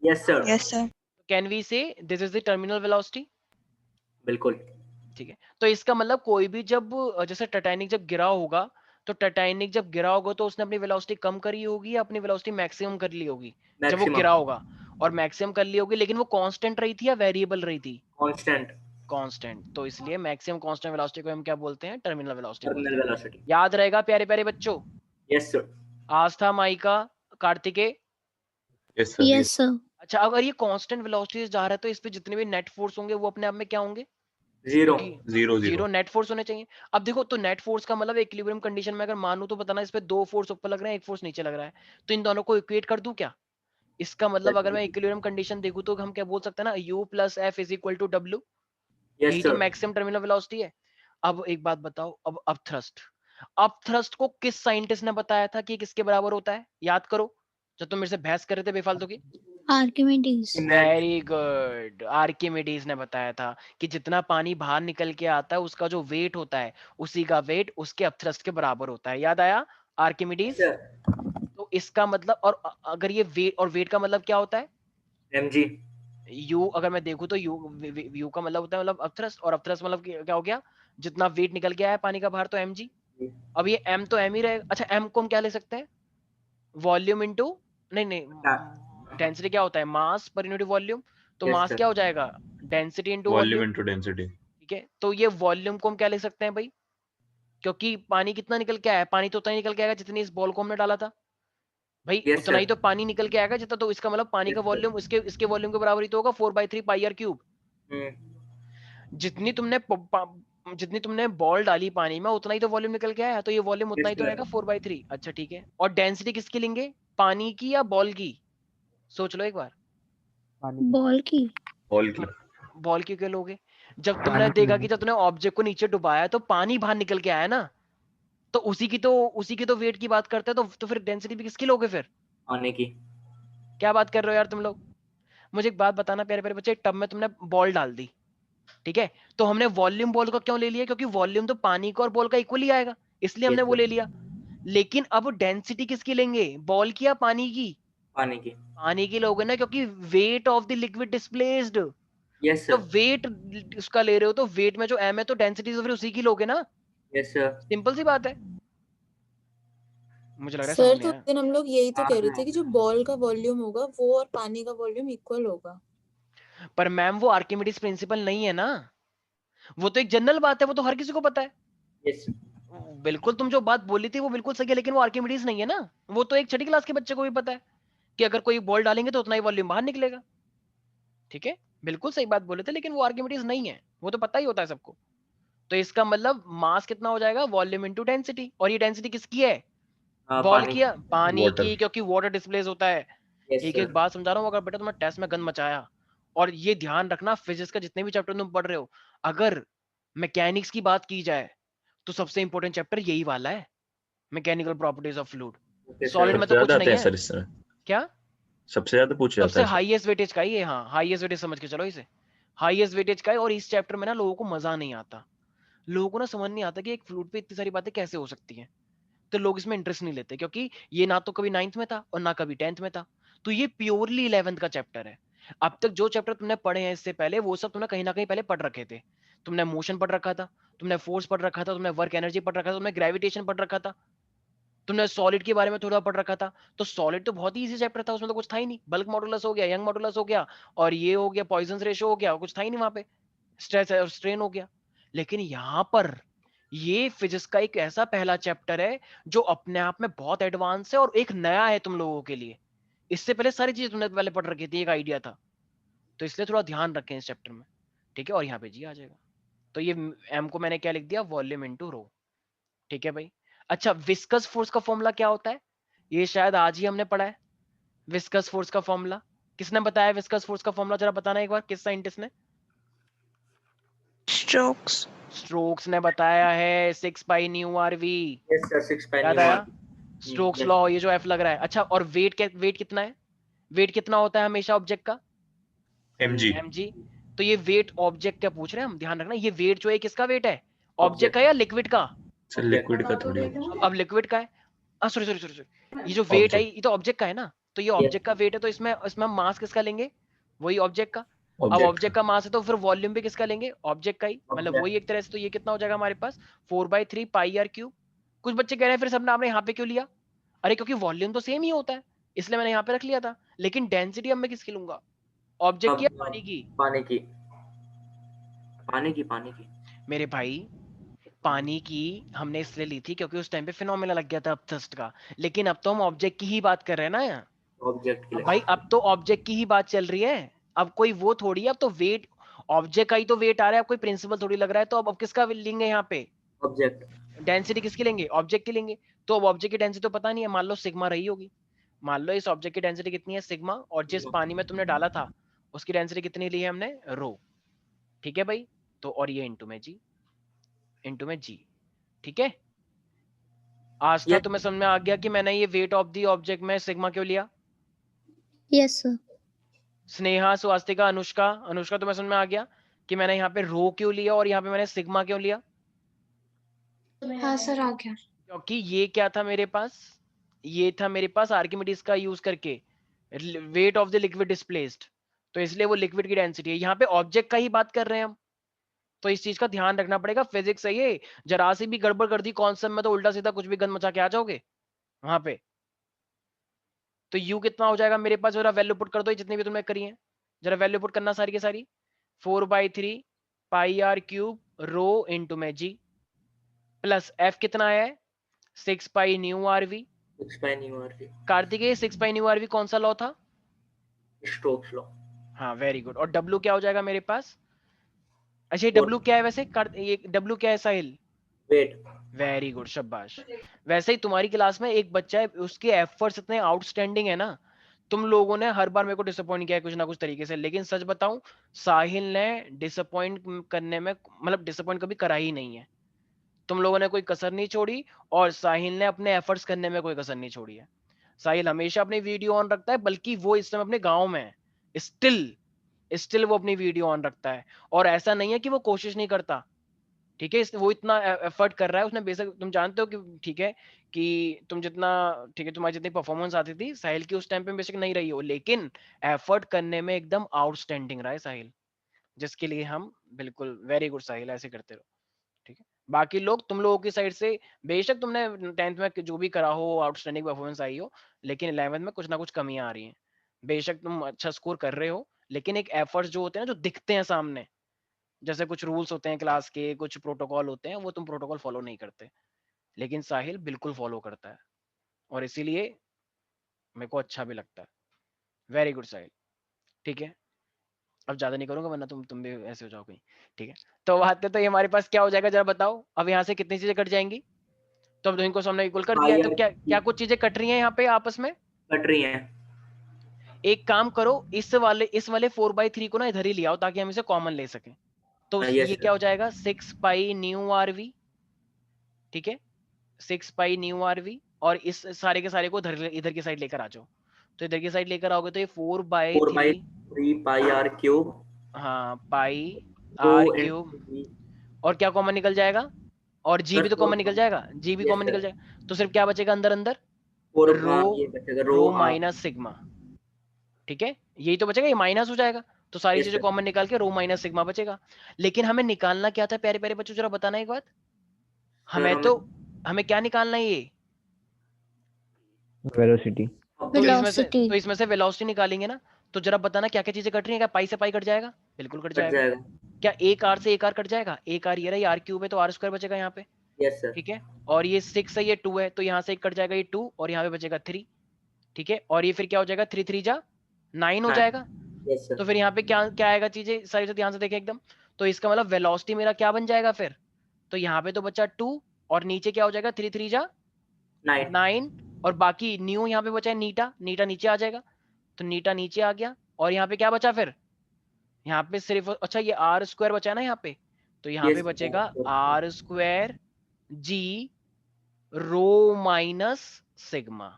[SPEAKER 2] Yes sir.
[SPEAKER 6] Yes, sir.
[SPEAKER 1] Can we say this is the terminal velocity?
[SPEAKER 2] बिल्कुल।
[SPEAKER 1] ठीक है, तो इसका मतलब कोई भी जब जैसे टाइटैनिक जब गिरा होगा, तो टाइटैनिक जब गिरा होगा तो उसने अपनी वेलोसिटी कम करी होगी या अपनी वेलोसिटी मैक्सिमम कर ली होगी जब वो गिरा होगा? और मैक्सिमम कर ली होगी, लेकिन वो कांस्टेंट रही थी या वेरिएबल रही थी?
[SPEAKER 2] कांस्टेंट।
[SPEAKER 1] कांस्टेंट, तो इसलिए मैक्सिमम कांस्टेंट वेलोसिटी को हम क्या बोलते हैं? टर्मिनल वेलोसिटी बोलते
[SPEAKER 2] टर्मिनल
[SPEAKER 1] हैं।
[SPEAKER 2] वेलोसिटी।
[SPEAKER 1] याद रहेगा प्यारे प्यारे बच्चों?
[SPEAKER 2] Yes sir.
[SPEAKER 1] Aastha, Maika, Kartikeya?
[SPEAKER 4] Yes sir.
[SPEAKER 5] Yes sir
[SPEAKER 1] अच्छा, अगर ये कांस्टेंट वेलोसिटी से जा रहा है तो इस पे जितने भी नेट फोर्स होंगे वो अपने आप में क्या होंगे?
[SPEAKER 2] जीरो।
[SPEAKER 1] जीरो नेट फोर्स होने चाहिए। अब देखो, तो नेट फोर्स का मतलब इक्विलिब्रियम कंडीशन में अगर मानूं तो बताना, इस पे दो फोर्स ऊपर लग रहे हैं, एक फोर्स नीचे लग रहा है, तो इन दोनों को इक्वेट कर दूं क्या? इसका मतलब अगर मैं इक्विलिब्रियम कंडीशन देखूं तो हम क्या बोल सकते हैं ना, U + F = W।
[SPEAKER 2] यस
[SPEAKER 1] यही तो
[SPEAKER 2] सर।
[SPEAKER 1] मैक्सिमम टर्मिनल वेलोसिटी है। अब एक बात बताओ, अब अपथ्रस्ट को किस साइंटिस्ट ने बताया था कि ये किसके बराबर होता है? याद करो, जब तुम मेरे से बहस कर रहे थे बेफालतू की।
[SPEAKER 5] आर्किमिडीज।
[SPEAKER 1] वेरी गुड, आर्किमिडीज ने बताया था कि जितना पानी बाहर निकल के आता है उसका जो वेट होता है, उसी का वेट उसके अपथ्रस्ट के बराबर होता है। याद आया आर्किमिडीज?
[SPEAKER 2] सर।
[SPEAKER 1] तो इसका मतलब, और अगर ये वेट, और वेट का मतलब क्या होता है?
[SPEAKER 2] mg।
[SPEAKER 1] यू अगर मैं देखूं तो यू का मतलब होता है मतलब अपथ्रस्ट, और अपथ्रस्ट मतलब क्या हो गया? जितना वेट निकल के आया है पानी का बाहर, तो mg। अब ये m तो m ही रहेगा। अच्छा, m को हम क्या ले सकते हैं? वॉल्यूम इनटू, नहीं डेंसिटी क्या होता है? मास पर यूनिट वॉल्यूम। तो
[SPEAKER 2] Yes,
[SPEAKER 1] मास
[SPEAKER 2] sir.
[SPEAKER 1] क्या हो जाएगा? Density into
[SPEAKER 4] volume
[SPEAKER 1] volume.
[SPEAKER 4] Into density.
[SPEAKER 1] ठीक है, तो ये वॉल्यूम को हम क्या ले सकते हैं भाई? क्योंकि पानी कितना निकल के आया है, पानी तो उतना ही निकल के आएगा जितनी इस बॉल को हमने डाला था भाई।
[SPEAKER 2] Yes,
[SPEAKER 1] उतना ही
[SPEAKER 2] sir.
[SPEAKER 1] तो पानी निकल के आएगा जितना, तो इसका मतलब पानी का
[SPEAKER 2] Yes, sir.
[SPEAKER 1] वॉल्यूम इसके वॉल्यूम के बराबर ही तो होगा, 4/3 पाई आर क्यूब।
[SPEAKER 2] हम्म,
[SPEAKER 1] जितनी तुमने जितनी तुमने बॉल डाली पानी में, उतना ही तो वॉल्यूम निकल के आया, तो ये वॉल्यूम उतना
[SPEAKER 2] Yes,
[SPEAKER 1] ही तो
[SPEAKER 2] sir.
[SPEAKER 1] रहेगा, 4/3। अच्छा ठीक है, और डेंसिटी किसकी लेंगे? पानी की या बॉल की? सोच लो एक बार।
[SPEAKER 5] बॉल की।
[SPEAKER 4] बॉल की।
[SPEAKER 1] बॉल की क्यों लोगे? जब तुमने
[SPEAKER 7] पानी की
[SPEAKER 1] देखा
[SPEAKER 7] लेंगे।
[SPEAKER 1] कि जब तुमने ऑब्जेक्ट को नीचे डुबाया तो पानी बाहर निकल के आया ना, तो उसी की तो वेट की बात करते हैं, तो फिर डेंसिटी भी किसकी लोगे फिर?
[SPEAKER 2] पानी की।
[SPEAKER 1] क्या बात कर रहे हो यार तुम लोग? मुझे एक बात बताना प्यारे प्यारे बच्चे, टब में तुमने बॉल डाल दी, ठीक है, तो हमने वॉल्यूम बॉल का क्यों ले लिया? क्योंकि वॉल्यूम तो पानी का और बॉल का इक्वली आएगा, इसलिए हमने
[SPEAKER 2] Yes,
[SPEAKER 1] वो
[SPEAKER 2] sir.
[SPEAKER 1] ले लिया। लेकिन अब डेंसिटी किसकी लेंगे? बॉल की या पानी की?
[SPEAKER 2] पानी की।
[SPEAKER 1] पानी की लोगे ना, क्योंकि weight of the liquid displaced.
[SPEAKER 2] Yes,
[SPEAKER 1] तो
[SPEAKER 2] sir.
[SPEAKER 1] वेट उसका ले रहे हो, तो वेट में जो m है, तो डेंसिटी तो फिर उसी की लोगे ना।
[SPEAKER 2] Yes, sir.
[SPEAKER 1] सिंपल सी बात है। मुझे लग रहा है समझ
[SPEAKER 10] सर
[SPEAKER 1] नहीं
[SPEAKER 10] तो उस
[SPEAKER 1] आया।
[SPEAKER 10] दिन हम लोग यही तो
[SPEAKER 2] हाँ,
[SPEAKER 10] कह रहे
[SPEAKER 2] हाँ.
[SPEAKER 10] थे कि जो बॉल का वॉल्यूम होगा वो और पानी का वॉल्यूम इक्वल होगा।
[SPEAKER 1] पर मैम वो आर्किमिडीज प्रिंसिपल नहीं है ना, वो तो एक जनरल बात है, वो तो हर किसी को पता है।
[SPEAKER 2] Yes.
[SPEAKER 1] बिल्कुल, तुम जो बात बोली थी वो बिल्कुल सही है, लेकिन वो आर्किमिडीज नहीं है ना। वो तो एक छठी क्लास के बच्चे को भी पता है कि अगर कोई बॉल डालेंगे तो उतना ही वॉल्यूम बाहर निकलेगा। ठीक है, बिल्कुल सही बात बोले थे, लेकिन वो आर्किमिडीज नहीं है, वो तो पता ही होता है सबको। तो इसका मतलब मास कितना हो जाएगा? Volume into density. और ये डेंसिटी किसकी है? बॉल
[SPEAKER 2] पानी
[SPEAKER 1] की या पानी
[SPEAKER 4] वाटर।
[SPEAKER 1] की? क्योंकि वाटर डिस्प्लेस होता है।
[SPEAKER 2] Yes,
[SPEAKER 1] एक
[SPEAKER 2] sir.
[SPEAKER 1] एक बात समझा रहा हूँ, अगर बेटा तुम्हारे टेस्ट में गंद मचाया, और ये ध्यान रखना, फिजिक्स का जितने भी चैप्टर तुम पढ़ रहे हो, अगर मैकेनिक्स की बात की जाए तो सबसे इंपॉर्टेंट चैप्टर यही वाला है, mechanical properties of fluid.
[SPEAKER 2] Okay,
[SPEAKER 1] solid
[SPEAKER 2] sir.
[SPEAKER 1] में
[SPEAKER 4] सबसे
[SPEAKER 1] तो कुछ
[SPEAKER 4] ज्यादा आते
[SPEAKER 1] नहीं
[SPEAKER 4] हैं
[SPEAKER 1] है।
[SPEAKER 4] सर इस तरह,
[SPEAKER 1] क्या?
[SPEAKER 4] सबसे ज्यादा पूछा जाता
[SPEAKER 1] सबसे
[SPEAKER 4] है सर।
[SPEAKER 1] हाईएस्ट वेटेज का ही है, हाँ हाईएस्ट वेटेज समझ के चलो इसे, हाईएस्ट वेटेज का है। और इस चैप्टर में ना लोगों को मजा नहीं आता, लोगों को ना समझ नहीं आता कि एक फ्लूइड पे इतनी सारी बातें कैसे हो सकती हैं। तो लोग इसमें इंटरेस्ट नहीं लेते, क्योंकि ये ना तो कभी 9th में था और ना कभी 10th में था, तो ये प्योरली 11th का चैप्टर है। अब तक जो चैप्टर तुमने पढ़े हैं इससे पहले, वो सब तुमने कहीं ना कहीं पहले पढ़ रखे थे। तुमने मोशन पढ़ रखा था, तुमने फोर्स पढ़ रखा था, तुमने वर्क एनर्जी पढ़ रखा था, तुमने ग्रेविटेशन पढ़ रखा था, तुमने सॉलिड के बारे में थोड़ा पढ़ रखा था। तो सॉलिड तो बहुत ही इजी चैप्टर था, उसमें तो कुछ था ही नहीं। बल्क मॉडुलस हो गया, यंग मॉडुलस हो गया, और ये हो गया पॉइजन रेशियो हो गया, कुछ था ही नहीं वहां पे, स्ट्रेस और स्ट्रेन हो गया। लेकिन यहाँ पर ये फिजिक्स का एक ऐसा पहला चैप्टर है जो अपने आप में बहुत एडवांस है और एक नया है तुम लोगों के लिए। इससे पहले सारी चीजें तुमने पहले पढ़ रखी थी, एक आइडिया था, तो इसलिए थोड़ा ध्यान रखें इस चैप्टर में। ठीक है, और यहाँ पे जी आ जाएगा। तो ये एम को मैंने क्या लिख दिया? वॉल्यूम इनटू रो। ठीक है भाई। अच्छा, विस्कस फोर्स का फॉर्मूला क्या होता है? ये शायद आज ही हमने पढ़ा है, विस्कस फोर्स का फॉर्मूला। किसने बताया विस्कस फोर्स का फॉर्मूला? जरा बताना एक बार, किस साइंटिस्ट ने?
[SPEAKER 6] स्ट्रोक्स।
[SPEAKER 1] स्ट्रोक्स ने बताया है, 6 pi nu R V.
[SPEAKER 2] Yes, sir. 6 pi
[SPEAKER 1] याद
[SPEAKER 2] new
[SPEAKER 1] आया?
[SPEAKER 2] one.
[SPEAKER 1] Stokes
[SPEAKER 2] Yes.
[SPEAKER 1] लॉ, ये जो एफ लग रहा है। अच्छा, और वेट कितना है? वेट कितना होता है हमेशा ऑब्जेक्ट का?
[SPEAKER 4] mg।
[SPEAKER 1] mg। तो ये वेट ऑब्जेक्ट का पूछ रहे हैं हम, ध्यान रखना, ये वेट जो है किसका वेट है? Object
[SPEAKER 2] Object.
[SPEAKER 1] का या लिक्विड का?
[SPEAKER 4] Sir
[SPEAKER 2] Object.
[SPEAKER 4] लिक्विड का थोड़ी।
[SPEAKER 1] अब लिक्विड का है। सॉरी सॉरी सॉरी सॉरी, ये जो वेट है
[SPEAKER 4] ऑब्जेक्ट।
[SPEAKER 1] ये तो ऑब्जेक्ट का है ना, तो ये
[SPEAKER 2] Yes.
[SPEAKER 1] ऑब्जेक्ट का वेट है, तो इसमें इसमें हम मास किसका लेंगे? वही ऑब्जेक्ट का। अब
[SPEAKER 4] ऑब्जेक्ट
[SPEAKER 1] ऑब्जेक्ट का मास है तो फिर वॉल्यूम भी किसका लेंगे? ऑब्जेक्ट का ही, मतलब
[SPEAKER 2] Object.
[SPEAKER 1] वही एक तरह से। तो ये कितना हो जाएगा हमारे पास? 4/3 पाई आर क्यूब। कुछ बच्चे कह रहे हैं फिर सबने आपने यहाँ पे क्यों लिया? अरे क्योंकि वॉल्यूम तो सेम ही होता है, इसलिए मैंने यहाँ पे रख लिया था। लेकिन डेंसिटी अब मैं किसकी लूंगा? ऑब्जेक्ट की या पानी की?
[SPEAKER 2] पानी की। पानी की। पानी की।
[SPEAKER 1] मेरे भाई, पानी की हमने इसलिए ली थी क्योंकि उस टाइम पे फिनोमेना लग गया था अपथर्स्ट का, लेकिन अब तो हम ऑब्जेक्ट की ही बात कर रहे हैं ना यहाँ।
[SPEAKER 2] ऑब्जेक्ट के
[SPEAKER 1] अब
[SPEAKER 2] लिए।
[SPEAKER 1] भाई अब तो ऑब्जेक्ट की ही बात चल रही है, अब कोई वो थोड़ी है, अब तो वेट ऑब्जेक्ट का ही तो वेट आ रहा है, अब कोई प्रिंसिपल थोड़ी लग रहा है। तो अब किसका लेंगे यहाँ पे?
[SPEAKER 2] ऑब्जेक्ट।
[SPEAKER 1] डेंसिटी किसकी लेंगे? ऑब्जेक्ट की लेंगे। तो अब ऑब्जेक्ट की डेंसिटी तो पता नहीं है, मान लो सिग्मा रही होगी, मान लो इस ऑब्जेक्ट की डेंसिटी कितनी है? सिग्मा। और जिस पानी में तुमने डाला था उसकी डेंसिटी कितनी ली है हमने? रो। ठीक है भाई, तो और ये इंटू में जी, ठीक है। आस्था
[SPEAKER 2] Yes.
[SPEAKER 1] तुम्हें समझ में आ गया कि मैंने ये वेट ऑफ दी ऑब्जेक्ट में सिग्मा क्यों लिया?
[SPEAKER 5] Yes sir.
[SPEAKER 1] स्नेहा, स्वास्तिका, अनुष्का तुम्हें समझ में आ गया कि मैंने यहाँ पे रो क्यों लिया और यहाँ पे मैंने सिग्मा क्यों लिया?
[SPEAKER 3] हाँ सर आ गया।
[SPEAKER 1] क्योंकि ये क्या था मेरे पास, ये था मेरे पास आर्किमिडीज का यूज करके weight of the liquid displaced, तो इसलिए वो लिक्विड की डेंसिटी है। यहाँ पे ऑब्जेक्ट का ही बात कर रहे हैं हम, तो इस चीज का ध्यान रखना पड़ेगा। फिजिक्स है ये, जरा सी भी गड़बड़ कर दी कॉन्सेप्ट में तो उल्टा सीधा कुछ भी गंद मचा के आ जाओगे वहां पे। तो यू कितना हो जाएगा मेरे पास, जरा वैल्यू पुट कर दो जितनी भी तुमने करी है, जरा वैल्यू पुट करना सारी की सारी। 4/3 pi R cube rho into में जी प्लस एफ कितना है 6 pi nu RV.
[SPEAKER 2] 6 by nu RV.
[SPEAKER 1] Kartikeya 6 pi nu RV कौन सा लॉ था?
[SPEAKER 2] Stokes law.
[SPEAKER 1] हाँ वेरी गुड। और डब्ल्यू क्या हो जाएगा मेरे पास? अच्छा ये
[SPEAKER 2] What?
[SPEAKER 1] डब्ल्यू क्या है वैसे? ये डब्ल्यू क्या है साहिल?
[SPEAKER 2] Wait.
[SPEAKER 1] वेरी गुड, शाबाश। वैसे ही तुम्हारी क्लास में एक बच्चा है, उसके एफर्ट्स इतने आउटस्टैंडिंग है ना, तुम लोगों ने हर बार मेरे को डिसअपॉइंट किया है कुछ ना कुछ तरीके से, लेकिन सच बताऊं साहिल ने डिसअपॉइंट करने में, मतलब डिसअपॉइंट कभी करा ही नहीं है। तुम लोगों ने कोई कसर नहीं छोड़ी और साहिल ने अपने एफर्ट्स करने में कोई कसर नहीं छोड़ी है। साहिल हमेशा अपनी वीडियो ऑन रखता है, बल्कि वो इस समय अपने गांव में है, स्टिल वो अपनी वीडियो ऑन रखता है। और ऐसा नहीं है कि वो कोशिश नहीं करता, ठीक है, वो इतना एफर्ट कर रहा है उसने। बेशक तुम जानते हो कि ठीक है कि तुम जितना, ठीक है, तुम्हारी जितनी परफॉर्मेंस आती थी साहिल की उस टाइम पे बेशक नहीं रही हो, लेकिन एफर्ट करने में एकदम आउटस्टैंडिंग रहा है साहिल, जिसके लिए हम बिल्कुल वेरी गुड साहिल, ऐसे करते रहो, ठीक है। बाकी लोग, तुम लोगों की साइड से बेशक तुमने 10th में जो भी करा हो आउटस्टैंडिंग परफॉर्मेंस आई हो, लेकिन 11th में कुछ ना कुछ कमियां आ रही हैं। बेशक तुम अच्छा स्कोर कर रहे हो, लेकिन एक एफर्ट्स जो होते हैं ना, जो दिखते हैं सामने, जैसे कुछ रूल्स होते हैं क्लास के, कुछ प्रोटोकॉल होते हैं, वो तुम प्रोटोकॉल फॉलो नहीं करते, लेकिन साहिल बिल्कुल फॉलो करता है, और इसीलिए मेरे को अच्छा भी लगता है। वेरी गुड साहिल, ठीक है। अब ज्यादा नहीं करूंगा वरना तुम भी ऐसे हो जाओगे, ठीक है। तो बात है, तो ये हमारे पास क्या हो जाएगा जरा बताओ। अब यहाँ से कितनी चीजें कट जाएंगी? तो अब इनको हमने इक्वल कर दिया है, तो क्या कुछ चीजें कट रही हैं यहाँ पे आपस में?
[SPEAKER 2] कट रही है।
[SPEAKER 1] एक काम करो, इस वाले 4/3 को ना इधर ही ले आओ ताकि हम इसे कॉमन ले सकें। तो
[SPEAKER 2] Yes,
[SPEAKER 1] ये
[SPEAKER 2] sir.
[SPEAKER 1] क्या हो जाएगा 6 पाई न्यू आरवी, ठीक है, 6 पाई न्यू आरवी, और इस सारे के सारे को इधर की साइड लेकर आ जाओ। तो इधर की साइड लेकर आओगे तो ये 4/3
[SPEAKER 2] 3 pi r cube.
[SPEAKER 1] हाँ पाई
[SPEAKER 2] Rho
[SPEAKER 1] आर
[SPEAKER 2] into
[SPEAKER 1] क्यूब,
[SPEAKER 2] G.
[SPEAKER 1] और क्या कॉमन निकल जाएगा? और जी
[SPEAKER 2] Sir,
[SPEAKER 1] भी तो कॉमन निकल जाएगा, जी भी
[SPEAKER 2] Yes,
[SPEAKER 1] कॉमन
[SPEAKER 2] sir.
[SPEAKER 1] निकल जाएगा, तो सिर्फ क्या बचेगा अंदर अंदर?
[SPEAKER 2] 4
[SPEAKER 1] रो
[SPEAKER 2] ये बचेगा रो
[SPEAKER 1] रो
[SPEAKER 2] r.
[SPEAKER 1] माइनस सिग्मा, ठीक है, यही तो बचेगा, ये माइनस हो जाएगा, तो सारी
[SPEAKER 2] Yes,
[SPEAKER 1] चीजें
[SPEAKER 2] sir.
[SPEAKER 1] कॉमन निकाल के रो माइनस सिग्मा बचेगा। लेकिन हमें निकालना क्या था प्यारे प्यारे बच्चों, जरा बताना एक बात।
[SPEAKER 2] Sir,
[SPEAKER 1] हमें क्या निकालना है? ये
[SPEAKER 7] वेलोसिटी।
[SPEAKER 5] वेलोसिटी।
[SPEAKER 1] तो इसमें से वेलोसिटी निकालेंगे ना, तो जरा बताना क्या क्या चीजें कट रही है? क्या पाई से पाई कट जाएगा? बिल्कुल कट
[SPEAKER 2] कट
[SPEAKER 1] जाएगा।
[SPEAKER 2] जाएगा.
[SPEAKER 1] क्या एक आर से एक आर कट जाएगा? एक आर ये रहा, ये आर क्यूब है तो आर स्क्वायर बचेगा यहाँ पे,
[SPEAKER 2] Yes, sir.
[SPEAKER 1] ठीक है। और ये 6 है, ये 2 है, तो यहाँ से एक कट जाएगा, ये 2, और यहाँ पे बचेगा 3, ठीक है। और ये फिर क्या हो जाएगा 3 3 जा 9 हो
[SPEAKER 2] 9.
[SPEAKER 1] जाएगा।
[SPEAKER 2] Yes, sir.
[SPEAKER 1] तो फिर यहाँ पे क्या क्या आएगा चीजें सारी से ध्यान से देखें एकदम। तो इसका मतलब वेलोसिटी मेरा क्या बन जाएगा फिर? तो यहाँ पे तो बचा 2, और नीचे क्या हो जाएगा 3 3 जा
[SPEAKER 2] 9.
[SPEAKER 1] 9, और बाकी न्यू यहाँ पे बचा है नीटा, नीटा नीचे आ जाएगा, तो नीटा नीचे आ गया। और यहाँ पे क्या बचा फिर? यहाँ पे सिर्फ, अच्छा ये आर स्क्वायर बचा है ना यहाँ पे, तो यहाँ
[SPEAKER 2] Yes,
[SPEAKER 1] पे
[SPEAKER 2] sir.
[SPEAKER 1] बचेगा R square G rho minus sigma.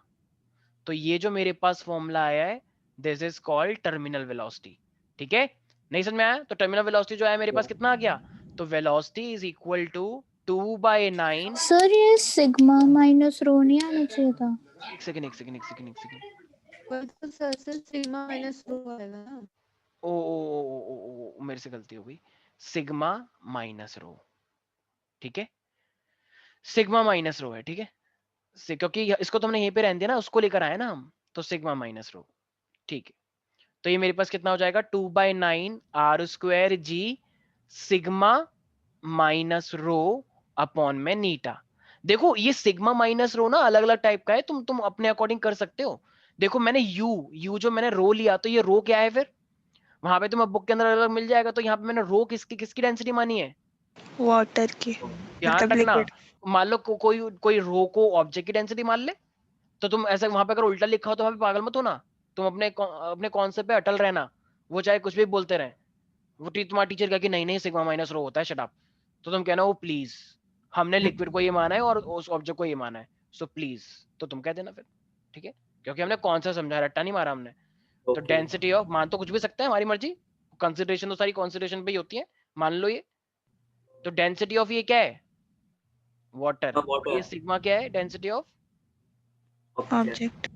[SPEAKER 1] तो ये जो मेरे पास फॉर्मूला आया है, this is called terminal velocity, ठीक है। नहीं समझ में आया? तो टर्मिनल वेलोसिटी जो है मेरे पास कितना आ गया? तो velocity is equal to 2/9।
[SPEAKER 5] Sir ये सिग्मा माइनस रो नहीं आना चाहिए था।
[SPEAKER 1] एक सेकंड।
[SPEAKER 3] तो सर से सिग्मा माइनस रो आएगा ना।
[SPEAKER 1] ओ मेरे से गलती हो गई, सिग्मा माइनस रो, ठीक है, सिग्मा माइनस रो है, ठीक है, क्योंकि इसको तो हमने यहीं पे रहने दिया ना, उसको लेकर आए ना हम, तो सिग्मा माइनस रो, ठीक है। तो ये मेरे पास कितना हो जाएगा 2/9 R square G sigma minus rho upon में नीटा। देखो ये सिग्मा माइनस रो ना अलग अलग टाइप का है, तुम अपने अकॉर्डिंग कर सकते हो। देखो मैंने यू जो मैंने रो लिया, तो ये रो क्या है फिर? वहां पे तुम्हें बुक के अंदर अलग मिल जाएगा। तो यहाँ पे मैंने रो किसकी डेंसिटी मानी है?
[SPEAKER 6] वाटर की,
[SPEAKER 1] ध्यान
[SPEAKER 6] मतलब
[SPEAKER 1] रखना,
[SPEAKER 6] लिक्विड।
[SPEAKER 1] मान लो कोई रो को ऑब्जेक्ट की डेंसिटी मान ले, तो तुम ऐसे वहां पे अगर उल्टा लिखा हो तो वहां पे पागल मत हो ना, तुम अपने कॉन्सेप्ट पे अटल रहना, वो चाहे कुछ भी बोलते रहे, वो तुम्हारा टीचर कहा कि नहीं सिग्मा माइनस रो होता है, शट अप, तो तुम कहना वो प्लीज, हमने लिक्विड को ये माना है और उस ऑब्जेक्ट को ये माना है, सो प्लीज, तो तुम कह देना फिर, ठीक है, क्योंकि हमने कौन सा समझा, रट्टा नहीं मारा हमने। तो डेंसिटी ऑफ, मान तो कुछ भी सकते हैं, हमारी मर्जी, कंसिडरेशन तो सारी कंसिडरेशन पे ही होती है, मान लो ये। तो डेंसिटी ऑफ ये क्या है, वाटर, ये सिग्मा क्या है, डेंसिटी ऑफ
[SPEAKER 6] ऑब्जेक्ट।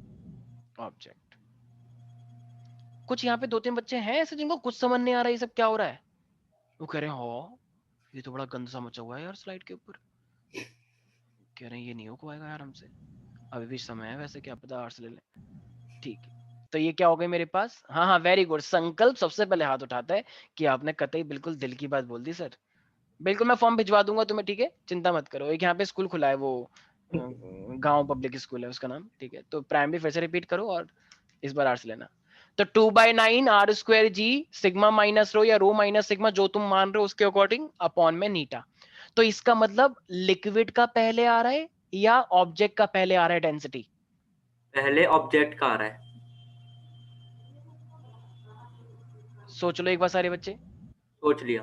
[SPEAKER 1] ऑब्जेक्ट। कुछ यहाँ पे 2-3 बच्चे हैं ऐसे जिनको कुछ समझ नहीं आ रहा ये सब क्या हो रहा है, वो कह रहे हैं हाँ ये तो बड़ा गंदा मचा हुआ है यार स्लाइड के ऊपर, कह रहे हैं ये नहीं हो पाएगा यार हमसे, अभी भी समय है वैसे, क्या पता आर्ट्स ले लें, ठीक है। तो ये क्या हो गई मेरे पास, हाँ वेरी गुड, संकल्प सबसे पहले हाथ उठाता है कि आपने कतई बिल्कुल दिल की बात बोल दी सर, बिल्कुल मैं फॉर्म भिजवा दूंगा तुम्हें, ठीक है, चिंता मत करो। एक यहाँ पे स्कूल खुला है, वो गांव पब्लिक स्कूल है उसका नाम, ठीक है, तो प्राइमरी फिर से रिपीट करो और इस बार आर्ट्स लेना। तो 2/9 R square G sigma minus rho या रो माइनस सिग्मा जो तुम मान रहे हो उसके अकॉर्डिंग अपॉन में नीटा। तो इसका मतलब लिक्विड का पहले आ रहा है या ऑब्जेक्ट का पहले आ रहा है डेंसिटी?
[SPEAKER 2] पहले ऑब्जेक्ट का आ रहा है।
[SPEAKER 1] सोच लो एक बार सारे बच्चे।
[SPEAKER 2] सोच लिया।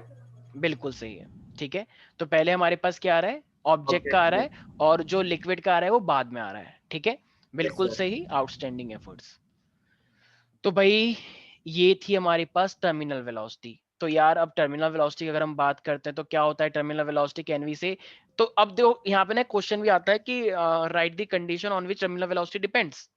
[SPEAKER 1] बिल्कुल सही है, ठीक है। तो पहले हमारे पास क्या आ रहा है, ऑब्जेक्ट का आ रहा है, और जो लिक्विड का आ रहा है वो बाद में आ रहा है, ठीक है, बिल्कुल सही, आउटस्टैंडिंग एफर्ट्स। तो भाई ये थी हमारे पास टर्मिनल वेलोसिटी। तो यार अब टर्मिनल वेलोसिटी की अगर हम बात करते हैं तो क्या होता है टर्मिनल वेलोसिटी कैन वी से, तो अब देखो यहाँ पे ना क्वेश्चन भी आता है कि right the condition on which terminal velocity depends,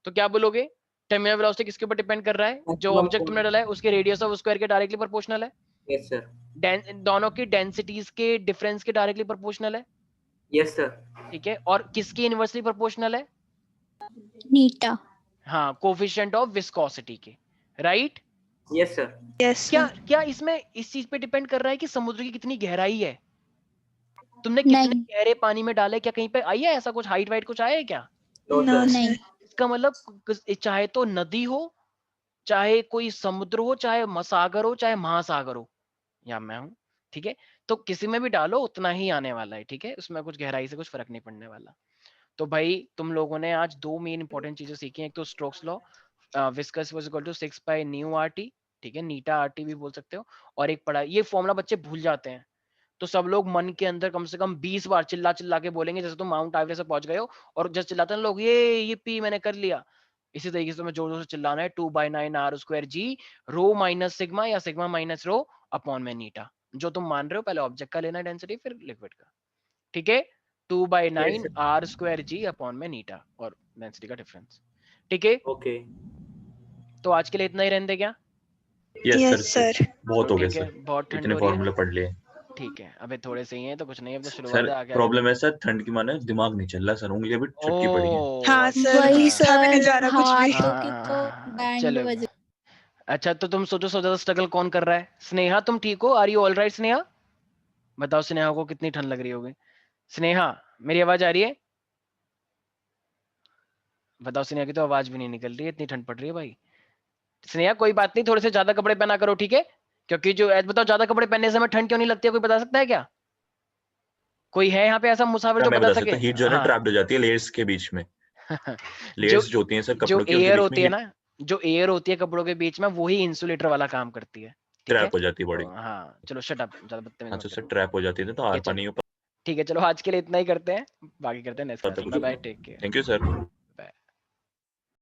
[SPEAKER 1] तो क्या बोलोगे, टर्मिनल वेलोसिटी किसके ऊपर डिपेंड कर रहा है, जो ऑब्जेक्ट तुमने डाला है उसके रेडियस ऑफ स्क्वायर के डायरेक्टली प्रोपोर्शनल है।
[SPEAKER 2] Yes sir.
[SPEAKER 1] दोनों की डेंसिटीज के डिफरेंस के डायरेक्टली प्रोपोर्शनल है।
[SPEAKER 2] Yes sir.
[SPEAKER 1] ठीक है, और किसकी इनवर्सली प्रोपोर्शनल है,
[SPEAKER 5] नीटा।
[SPEAKER 1] हाँ, कोफिशिएंट ऑफ विस्कोसिटी के, राइट।
[SPEAKER 2] Yes sir.
[SPEAKER 6] यस
[SPEAKER 1] क्या इसमें इस चीज पे डिपेंड कर रहा है कि समुद्र की कितनी गहराई है, तुमने कितने गहरे पानी में डाले, क्या कहीं पे आई है ऐसा कुछ हाइट वाइट कुछ आया है क्या?
[SPEAKER 5] नहीं।
[SPEAKER 1] इसका मतलब चाहे तो नदी हो, चाहे कोई समुद्र हो, चाहे सागर हो, चाहे महासागर हो, या मैं हूं, ठीक है, तो किसी में भी डालो उतना ही आने वाला है, ठीक है, उसमें कुछ गहराई से कुछ फर्क नहीं पड़ने वाला। तो भाई तुम लोगों ने आज 2 मेन इंपॉर्टेंट चीजें सीखी हैं, एक तो Stokes law, viscous was equal to 6π/νRT, ठीक है, नीटा आरटी भी बोल सकते हो, और एक पढ़ा, ये फॉर्मूला बच्चे भूल जाते हैं, तो सब लोग मन के अंदर कम से कम 20 बार चिल्ला चिल्ला के बोलेंगे, जैसे तुम माउंट एवरेस्ट से पहुंच गए हो और जस्ट चिल्लाते हैं लोग ये पी मैंने कर लिया, इसी तरीके से तुम्हें जोर जोर से चिल्लाना है 2/9 R square G rho minus sigma या सिग्मा माइनस रो अपॉन में नीटा, जो तुम मान रहे हो पहले ऑब्जेक्ट का लेना डेंसिटी फिर लिक्विड का, ठीक है, 2/9 आर स्क्वायर जी अपॉन में नीटा और डेंसिटी का डिफरेंस, ठीक है।
[SPEAKER 2] ओके,
[SPEAKER 1] तो आज के लिए इतना ही रहने दे क्या?
[SPEAKER 6] Yes sir.
[SPEAKER 4] बहुत हो गया
[SPEAKER 1] ठीक है,
[SPEAKER 4] सर,
[SPEAKER 1] बहुत ठंड
[SPEAKER 4] इतने
[SPEAKER 1] हो रही है,
[SPEAKER 4] फॉर्मूले पढ़ लिए।
[SPEAKER 1] ठीक है, अबे थोड़े से ही हैं तो कुछ नहीं, अब तो शुरुआत
[SPEAKER 4] सर
[SPEAKER 1] है, आगे
[SPEAKER 4] प्रॉब्लम है सर, ठंड की माने दिमाग नहीं चल रहा सर, उंगलियां भी छटकी पड़ी हैं।
[SPEAKER 6] हाँ सर,
[SPEAKER 5] वही
[SPEAKER 6] दिखा भी नहीं
[SPEAKER 5] सर,
[SPEAKER 6] जा रहा कुछ भी।
[SPEAKER 5] हाथों की तो बैंड
[SPEAKER 1] चलो,
[SPEAKER 5] बज।
[SPEAKER 1] अच्छा तो तुम सोचो सबसे ज्यादा स्ट्रगल कौन कर रहा है? स्नेहा तुम ठीक हो? Are you all right Sneha? बताओ स्नेहा को कितनी ठंड लग रही होगी। स्नेहा मेरी आवाज आ रही है? बताओ, स्नेहा की तो आवाज भी नहीं निकल रही है, इतनी ठंड पड़ रही है भाई। स्नेहा कोई बात नहीं, थोड़े से ज्यादा कपड़े पहना करो, ठीक है, क्योंकि जो बताओ ज्यादा कपड़े पहनने से हमें ठंड क्यों नहीं लगती है, कोई बता सकता है क्या? कोई है यहाँ पे ऐसा मुसाफिर जो
[SPEAKER 4] मैं
[SPEAKER 1] बता
[SPEAKER 4] बता
[SPEAKER 1] सके?
[SPEAKER 4] सकता हूँ, हीट जो है ना
[SPEAKER 1] हाँ।
[SPEAKER 4] ट्रैप्ड हो जाती है लेयर्स के बीच में, लेयर्स जो होती हैं सर
[SPEAKER 1] जो
[SPEAKER 4] कपड़ों की,
[SPEAKER 1] एयर
[SPEAKER 4] उनके
[SPEAKER 1] होती
[SPEAKER 4] बीच
[SPEAKER 1] है
[SPEAKER 4] में
[SPEAKER 1] ना, जो एयर होती है कपड़ों के बीच में, वही इंसुलेटर वाला काम करती है, ठीक है,
[SPEAKER 4] ट्रैप हो जाती है बॉडी।
[SPEAKER 1] हाँ चलो शट अप, ज्यादा बदतमीजी
[SPEAKER 4] हाँ
[SPEAKER 1] मत
[SPEAKER 4] तो सर
[SPEAKER 1] करो।
[SPEAKER 4] ट्रैप हो जाती है, तो आर पानी ऊपर
[SPEAKER 1] ठीक है, चलो आज के लिए इतना ही करते हैं, बाकी करते हैं नेक्स्ट क्लास में, bye bye, take care.
[SPEAKER 4] Thank you sir.